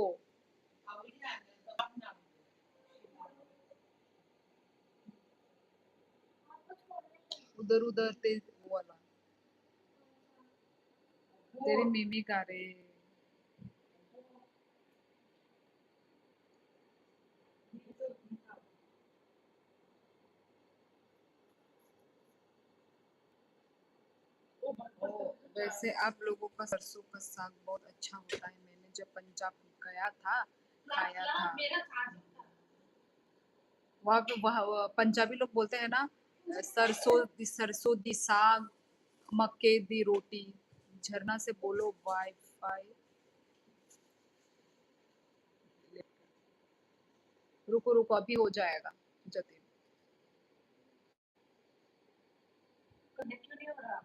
उधर उधर ते वो वाला। तेरी मिमी का रे। ओ, वैसे आप लोगों का सरसों का साग बहुत अच्छा होता है। मैंने जब पंजाब गया था, खाया था। वहाँ पे पंजाबी लोग बोलते हैं ना, सरसों दी साग, मक्के दी रोटी। झरना से बोलो वाईफाई। रुको रुको, अभी हो जाएगा जतिन। कनेक्ट नहीं हो रहा,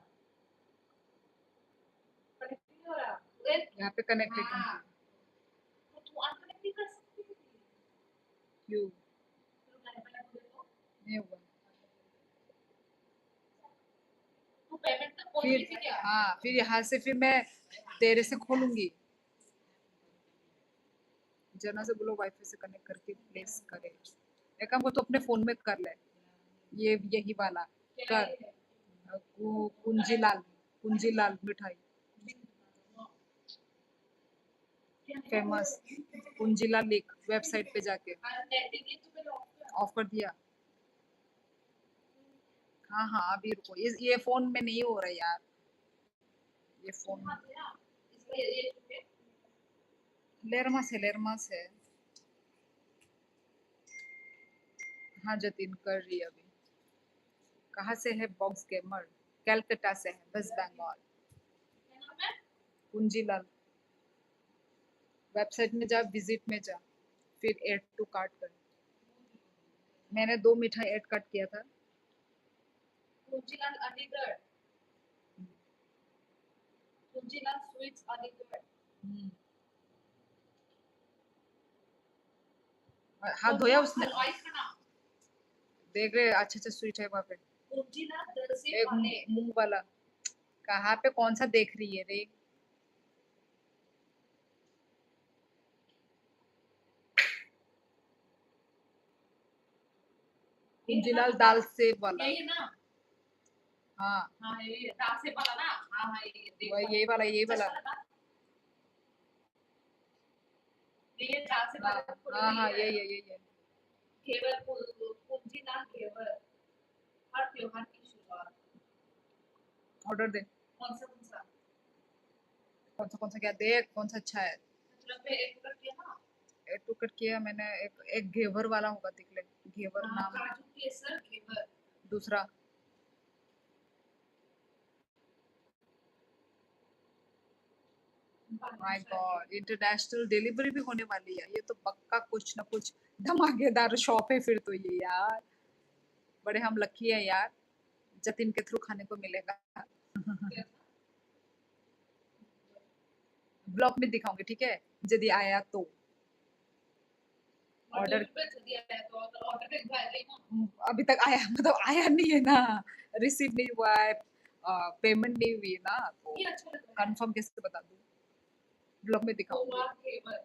कनेक्ट नहीं हो रहा। वेट, यहाँ पे कनेक्टेड हाँ, तो तू अनकनेक्ट नहीं कर सकती थी। क्यों तो मैंने पहले बोले तो नहीं हुआ? तू पेमेंट तक पहुंच फिर गई थी क्या? हाँ, फिर यहाँ से फिर मैं तेरे से खोलूंगी। जना से बोलो वाईफाई से कनेक्ट करके प्लेस करे। एक काम को तो अपने फोन में कर ले, ये यही वाला क्या कर। है? कुंजीलाल मिठाई क्या है? फेमस। कुंजीलाल लिख वेबसाइट पे जाके। हाँ, नेटिंग ही तो मैंने ऑफ किया। ऑफ कर दिया? हाँ हाँ, अभी रुको, ये फोन में नहीं हो रहा यार, ये फोन हाँ, क्या? इसका ये है। लेरमा से। हाँ जतिन कर रही है अभी। कहाँ से है बॉक्स गेमर? कैलकाटा से है, वेस्ट बंगाल। क्या नाम है? कुंजीलाल। वेबसाइट में जा, विजिट में जा, फिर ऐड टू कार्ट कर। मैंने 2 मिठाई ऐड कार्ट किया था। कुंजीलाल अलीगढ़, कुंजीलाल स्वीट्स अलीगढ़। हाथ धोया उसने? हलवाई का नाम देख रहे अच्छे अच्छे स्वीट है वहाँ पे। कुंजीलाल दरसे एक वाले। मुंह वाला। कहाँ पे कौन सा देख रही है रे? कुंजीलाल दाल सेब वाला। यही है ना? हाँ हाँ, यही है दाल से वाला ना। हाँ हाँ, ये देखो। यही वाला, यही वाला। ये दाल से हाँ वाला हाँ हाँ, यही है यही है। घेवर, कुंजीलाल घेवर। हर त्योहार की शुरुआत। ऑर्डर दे। कौन सा? कौन सा क्या देख, कौन सा अच्छा है? मतलब पे एक कर दिया ना। एक टुकट किया मैंने। एक घेवर वाला होगा, देख ले। घेवर हाँ, नाम। काजू केसर घेवर। दूसरा माय गॉड, इंटरनेशनल डिलीवरी भी होने वाली है। ये तो पक्का कुछ ना कुछ धमाकेदार शॉप है फिर तो ये यार। बड़े हम लकी है यार, जतिन के थ्रू खाने को मिलेगा। ब्लॉग में दिखाऊंगी ठीक है, यदि आया तो। ऑर्डर पे दिया है तो ऑर्डर पे जाएगा ना। अभी तक आया मतलब आया नहीं है ना, रिसीव नहीं हुआ है, पेमेंट नहीं हुई है ना, तो ये अच्छा लग रहा है। कंफर्म कैसे बता दूं? ब्लॉग में दिखाऊंगी। खोवा घेवर।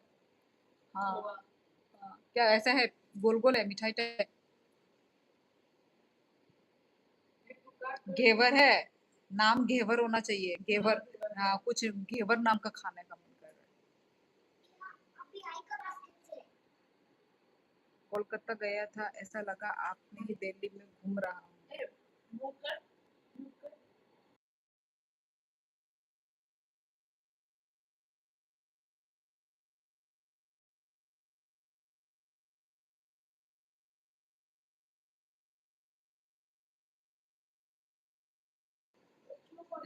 हाँ खोवा। हाँ, क्या ऐसा है? गोल गोल है, मिठाई टाइप? घेवर है, नाम घेवर होना चाहिए, घेवर। हाँ, कुछ घेवर नाम का खाने का मन कर रहा है। अभी आई का बास्केट से कोलकाता गया था, ऐसा लगा आपने ही दिल्ली में घूम रहा हूँ। मुंह कर, मुंह कर।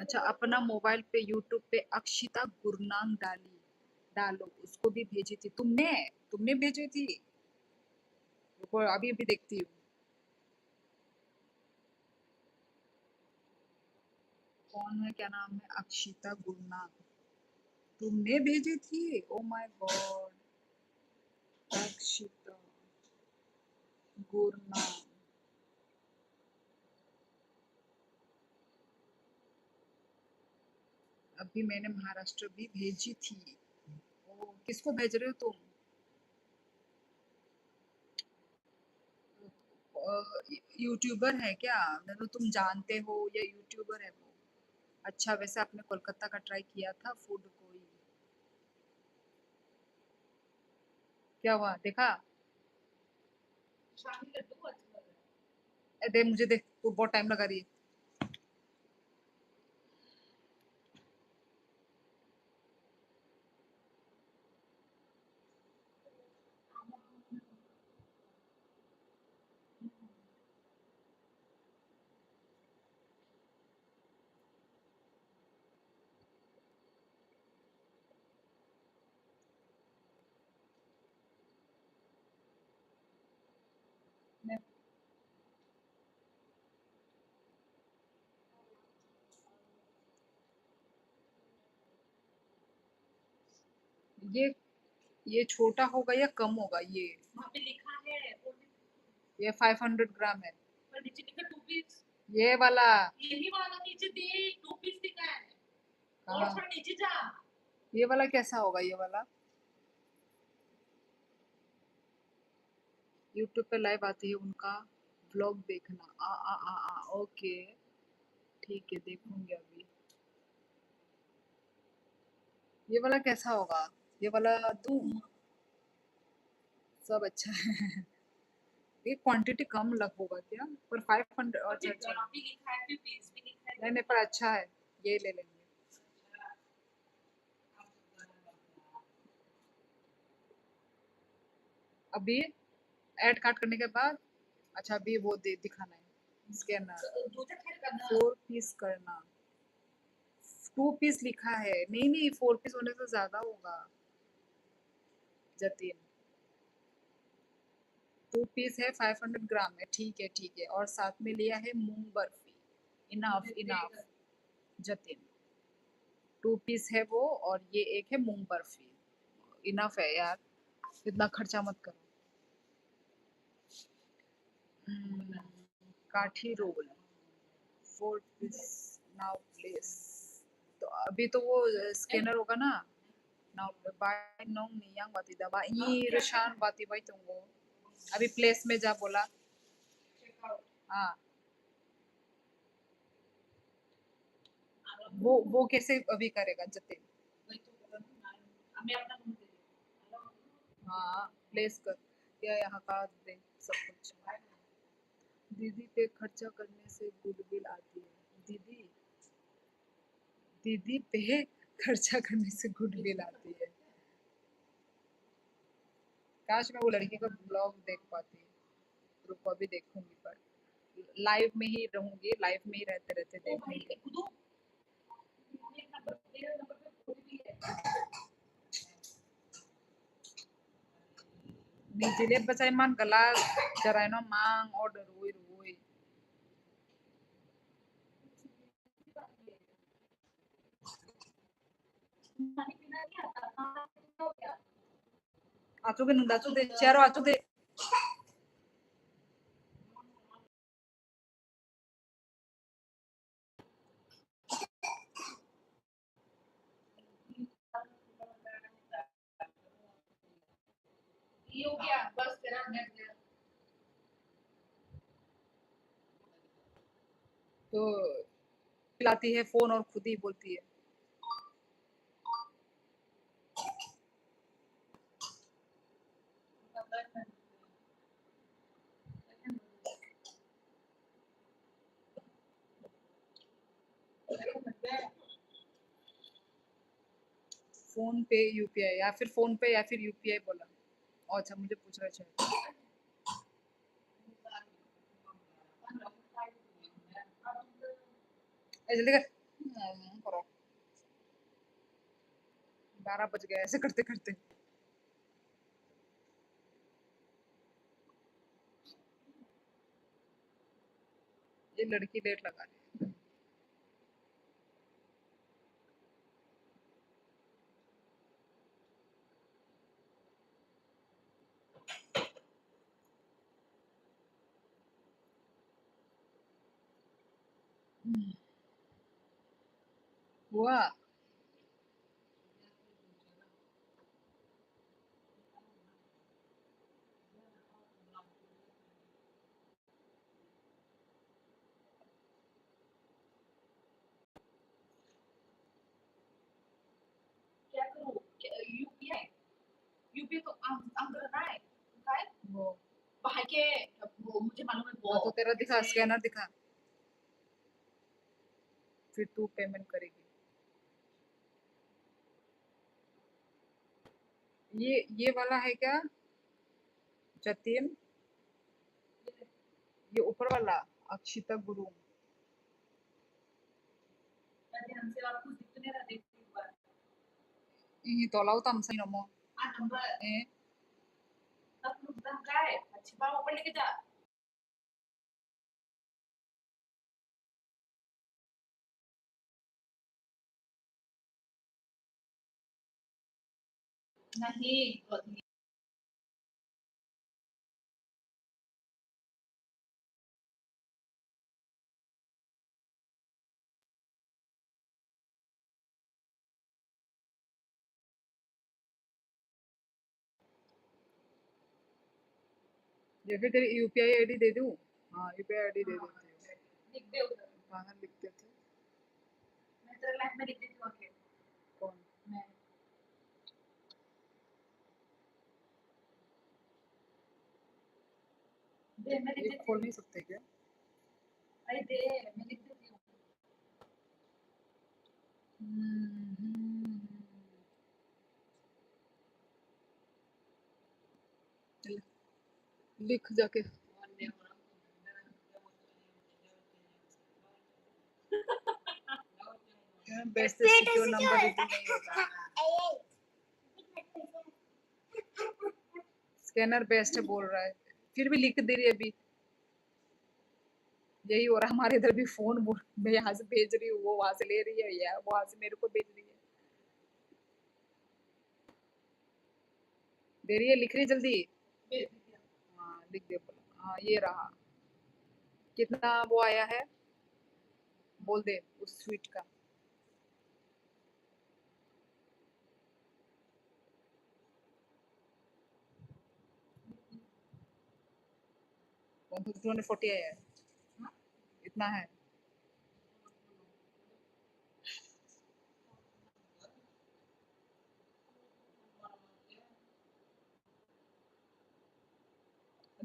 अच्छा, अपना मोबाइल पे यूट्यूब पे अक्षिता गुरनाम डालो, उसको भी भेजी थी तुमने? तुमने भेजी थी? रुको अभी अभी देखती हूँ। कौन है, क्या नाम है? अक्षिता गुरनाम। तुमने भेजी थी? Oh my God, Akshita Gurnam. अभी मैंने महाराष्ट्र भी भेजी थी। ओ, किसको भेज रहे हो तुम? यूट्यूबर है क्या? मतलब तुम जानते हो या यूट्यूबर है वो? अच्छा, वैसे आपने कोलकाता का ट्राई किया था फूड कोई? क्या हुआ, देखा? शाही लड्डू अच्छा लग रहा दे मुझे, दे, तू बहुत टाइम लगा रही है। ये ये छोटा होगा या कम होगा ये? वहाँ पे लिखा है ये 500 ग्राम है। पर नीचे लिखा 2 पीस। ये वाला यही वाला नीचे देख 2 पीस लिखा है। और कहाँ? थोड़ा नीचे जा। ये वाला कैसा होगा ये वाला? यूट्यूब पे लाइव आती है उनका व्लॉग देखना। आ ओके ठीक है देखूंगी अभी। ये वाला कैसा होगा? ये वाला दूँ? सब अच्छा है। ये क्वांटिटी कम लग होगा क्या? पर 500 और अच्छा फिर अच्छा। यहाँ भी लिखा है 2 पीस भी लिखा है। नहीं नहीं पर अच्छा है, ये ले लेंगे। अभी ऐड कार्ड करने के बाद अच्छा अभी वो दे दिखाना है स्कैनर। दो तक खैर करना। 4 पीस करना। 2 पीस लिखा है। नहीं नहीं 4 पीस होने से ज्यादा होगा जतिन। 2 पीस है 500 ग्राम है। ठीक है और साथ में लिया है मूंग बर्फी। इनफ जतिन। 2 पीस है वो और ये एक है मूंग बर्फी। इनफ है यार, इतना खर्चा मत करो। काठी रोल 4 पीस नाउ प्लेस। तो अभी तो वो स्कैनर होगा ना। नाउ बाय नोंग नियांग बाती दबा ये रशान बाती बाई तुंगो। अभी प्लेस में जा बोला। हाँ वो कैसे अभी करेगा जतिन? हमें अपना नंबर दे दे। हाँ प्लेस कर या यहाँ का दे सब कुछ। दीदी पे खर्चा करने से गुडविल आती है। दीदी दीदी पे खर्चा करने से गुडविल आती है। काश मैं वो लड़की का ब्लॉग देख पाती। रुको अभी देखूंगी पर लाइव में ही रहूंगी, लाइव में ही रहते रहते ओ भाई देखूंगी। खुदो तेरा नंबर पे कोई भी है। Ni dilihat ba sa man galag jaray no mang order ruy ruy. खाने पीना नहीं आता खाना हो गया। Acu ke nung dacu de chero acu de ये हो गया बस तेरा नेट गया। तो पिलाती है फोन और खुद ही बोलती है। फोन पे यूपीआई या फिर फोन पे या फिर यूपीआई बोला। अच्छा मुझे पूछ रहा है। ए जल्दी कर। करो 12 बज गए ऐसे करते करते। ये लड़की लेट लगा रही है। हुआ क्या करूँ यूपीआई यूपीआई तो अंदर ना है काय वो बाहर के वो मुझे मालूम है हाँ, तो वो तेरा दिखा ऐसे- स्कैनर दिखा फिर तू पेमेंट करेगी। ये वाला है क्या जतिन? ये ऊपर वाला अक्षिता गुरु। मैं ध्यान से आपको जितने रहा देखती हूँ बार Ih, tolaw tam sa mo. Number Eh, अब काय अच्छी बात ऊपर लेके जा नहीं नहीं। या फिर तेरी यूपीआई आईडी दे दूँ? हाँ, यूपीआई आईडी दे देती हूँ। लिख दे उधर। कहाँ लिख देती? मैं तेरे लाइफ में लिख देती हूँ आगे। कौन? मैं दे, मैं लिख ये देती खोल हूँ। नहीं सकते क्या? अरे दे, मैं लिख देती हूँ। लिख जाके। बेस्ट सिक्योर नंबर रिवील नहीं होता। स्कैनर बेस्ट है बोल रहा है, फिर भी लिख दे रही है अभी। यही हो रहा है हमारे इधर भी, फोन बोल मैं यहाँ से भेज रही हूँ, वो वहां से ले रही है, या वहां से मेरे को भेज रही है। दे रही है, लिख रही है जल्दी। भेज दिया। हाँ लिख दे बोला। हाँ ये रहा। कितना वो आया है बोल दे उस स्वीट का। टू हंड्रेड 40 आया है, इतना है।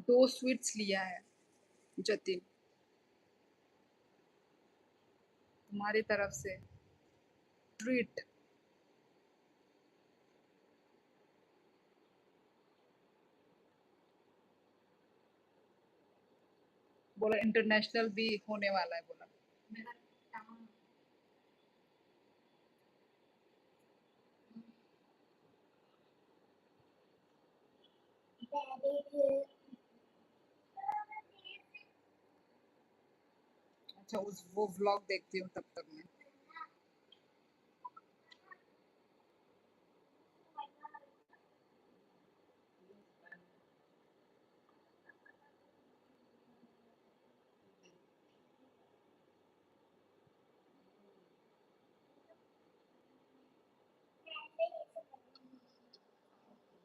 दो स्वीट्स लिया है जतिन तुम्हारी तरफ से ट्रीट। बोला इंटरनेशनल भी होने वाला है बोला। मेरा काम अच्छा उस वो व्लॉग देखती हूँ तब तक मैं।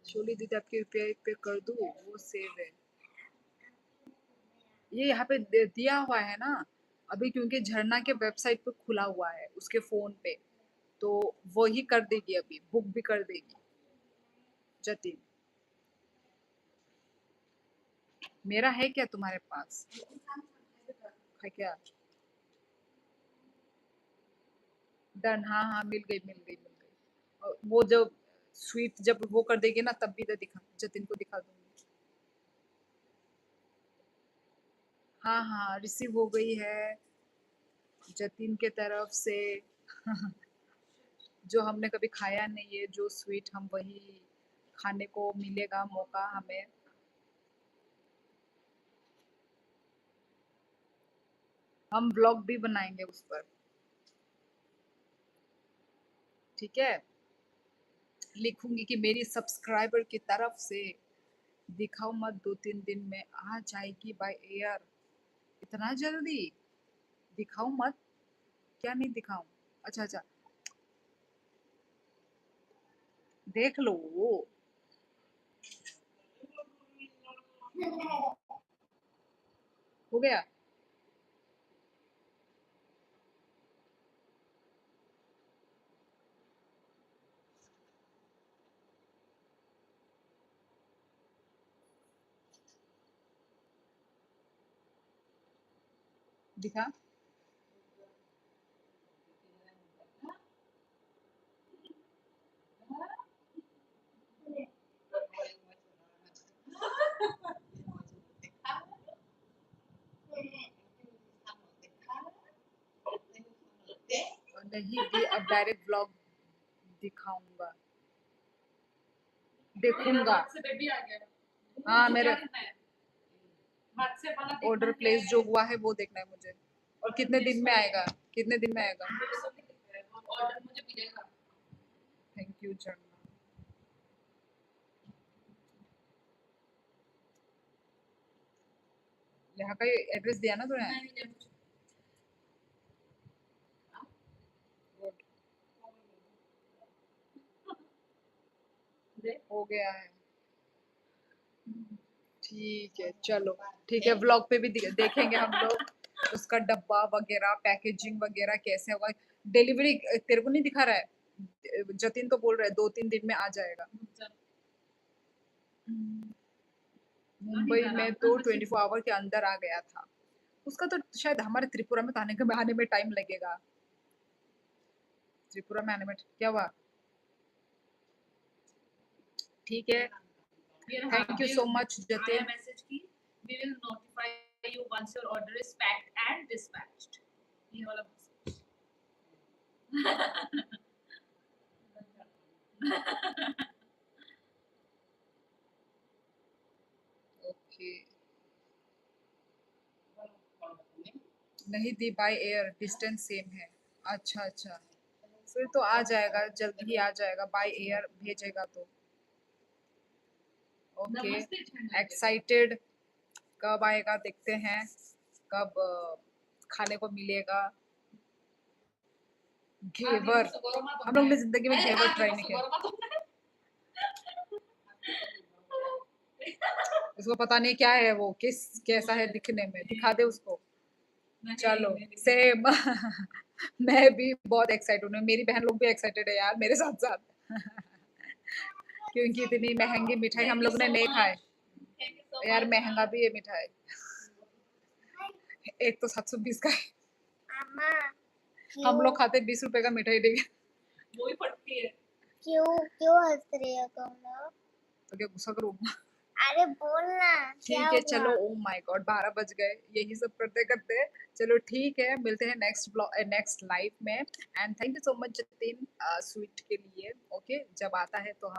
शोली दीदी आपके यूपीआई पे कर दूँ, वो सेव है। ये यहाँ पे दिया हुआ है ना अभी, क्योंकि झरना के वेबसाइट पे खुला हुआ है उसके फोन पे, तो वो ही कर देगी, अभी बुक भी कर देगी जतिन। मेरा है क्या तुम्हारे पास? है क्या? डन। हाँ हाँ मिल गई मिल गई मिल गई। और वो जब स्वीट जब वो कर देगी ना तब भी तो दिखा, जतिन को दिखा दूंगी। हाँ हाँ रिसीव हो गई है जतिन के तरफ से। जो हमने कभी खाया नहीं है जो स्वीट, हम वही खाने को मिलेगा मौका हमें। हम ब्लॉग भी बनाएंगे उस पर, ठीक है। लिखूंगी कि मेरी सब्सक्राइबर की तरफ से दिखाओ मत, 2-3 दिन में आ जाएगी बाय एयर। इतना जल्दी? दिखाऊं मत? क्या नहीं दिखाऊं? अच्छा अच्छा देख लो। हो गया। दिखा। और नहीं भी अब डायरेक्ट ब्लॉग दिखाऊंगा, देखूंगा। से बेबी आ गया। हाँ मेरे हाथ से वाला देखना ऑर्डर है। प्लेस जो हुआ है वो देखना है मुझे। और कितने दिन में आएगा? कितने दिन में आएगा? ऑर्डर मुझे मिलेगा। थैंक यू चरणा। यहाँ का एड्रेस दिया ना तूने? नहीं, नहीं, मुझे- Good. दे। हो गया है। ठीक है, चलो ठीक है, व्लॉग पे भी देखेंगे हम लोग उसका डब्बा वगैरह, पैकेजिंग वगैरह कैसे होगा। डिलीवरी तेरे को नहीं दिखा रहा है? जतिन तो बोल रहा है 2-3 दिन में आ जाएगा। मुंबई में तो 24 आवर के अंदर आ गया था। उसका तो शायद हमारे त्रिपुरा में तो आने में टाइम लगेगा। त्रिपुरा में आने में क्या हुआ? ठीक है, thank you so much Jatin. Message की we will notify you once your order is packed and dispatched. ये वाला मैसेज। ओके, नहीं दी बाय एयर, डिस्टेंस सेम है। अच्छा अच्छा, फिर तो आ जाएगा, जल्द ही आ जाएगा, बाय एयर भेजेगा तो। ओके, नमस्ते झंडा। एक्साइटेड, कब आएगा देखते हैं, कब खाने को मिलेगा। घेवर, हम लोग ने जिंदगी में घेवर ट्राई नहीं किया। उसको पता नहीं क्या है वो, कैसा है दिखने में, दिखा दे उसको। चलो सेम मैं भी बहुत एक्साइटेड हूँ, मेरी बहन लोग भी एक्साइटेड है यार मेरे साथ साथ क्योंकि इतनी महंगी मिठाई हम लोग ने नहीं खाए यार, महंगा भी है मिठाई। एक तो 720 का है, मामा हम लोग खाते 20 रुपए का मिठाई देंगे। वो ही फटती है। क्यों क्यों हंस रहे हो तुम लोग? तो क्या गुस्सा करूँ? अरे बोलना क्या ठीक है, हुआ? चलो, ओ माय गॉड 12 बज गए, यही सब करते करते। चलो ठीक है, मिलते हैं नेक्स्ट ब्लॉग, नेक्स्ट लाइव में। And thank you so much Jatin sweet के लिए। ओके, जब आता है तो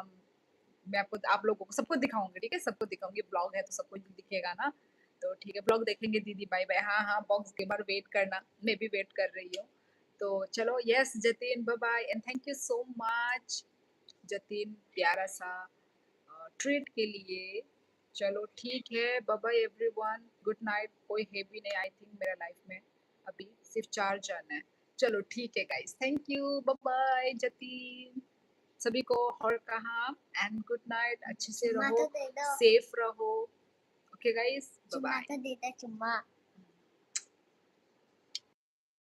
मैं आपको, आप लोगों को सबको दिखाऊंगी, ठीक है, सबको दिखाऊंगी, ब्लॉग है तो सबको दिखेगा ना। तो ठीक है, ब्लॉग देखेंगे दीदी, बाय बाय। हाँ हाँ, बॉक्स गेमर वेट करना, मैं भी वेट कर रही हूँ। तो चलो, yes Jatin, bye bye and thank you so much Jatin, प्यारा सा ट्रीट के लिए। चलो ठीक है, bye bye everyone, good night. कोई है भी नहीं आई थिंक मेरा लाइफ में, अभी सिर्फ 4 जन है। चलो ठीक है guys, thank you, bye bye Jatin, सभी को और कहा एंड गुड नाइट, अच्छे से चुम्मा रहो, तो दे दो। सेफ रहो। ओके गाइस, बाय चुम्मा बाय। तो दे दो चुम्मा।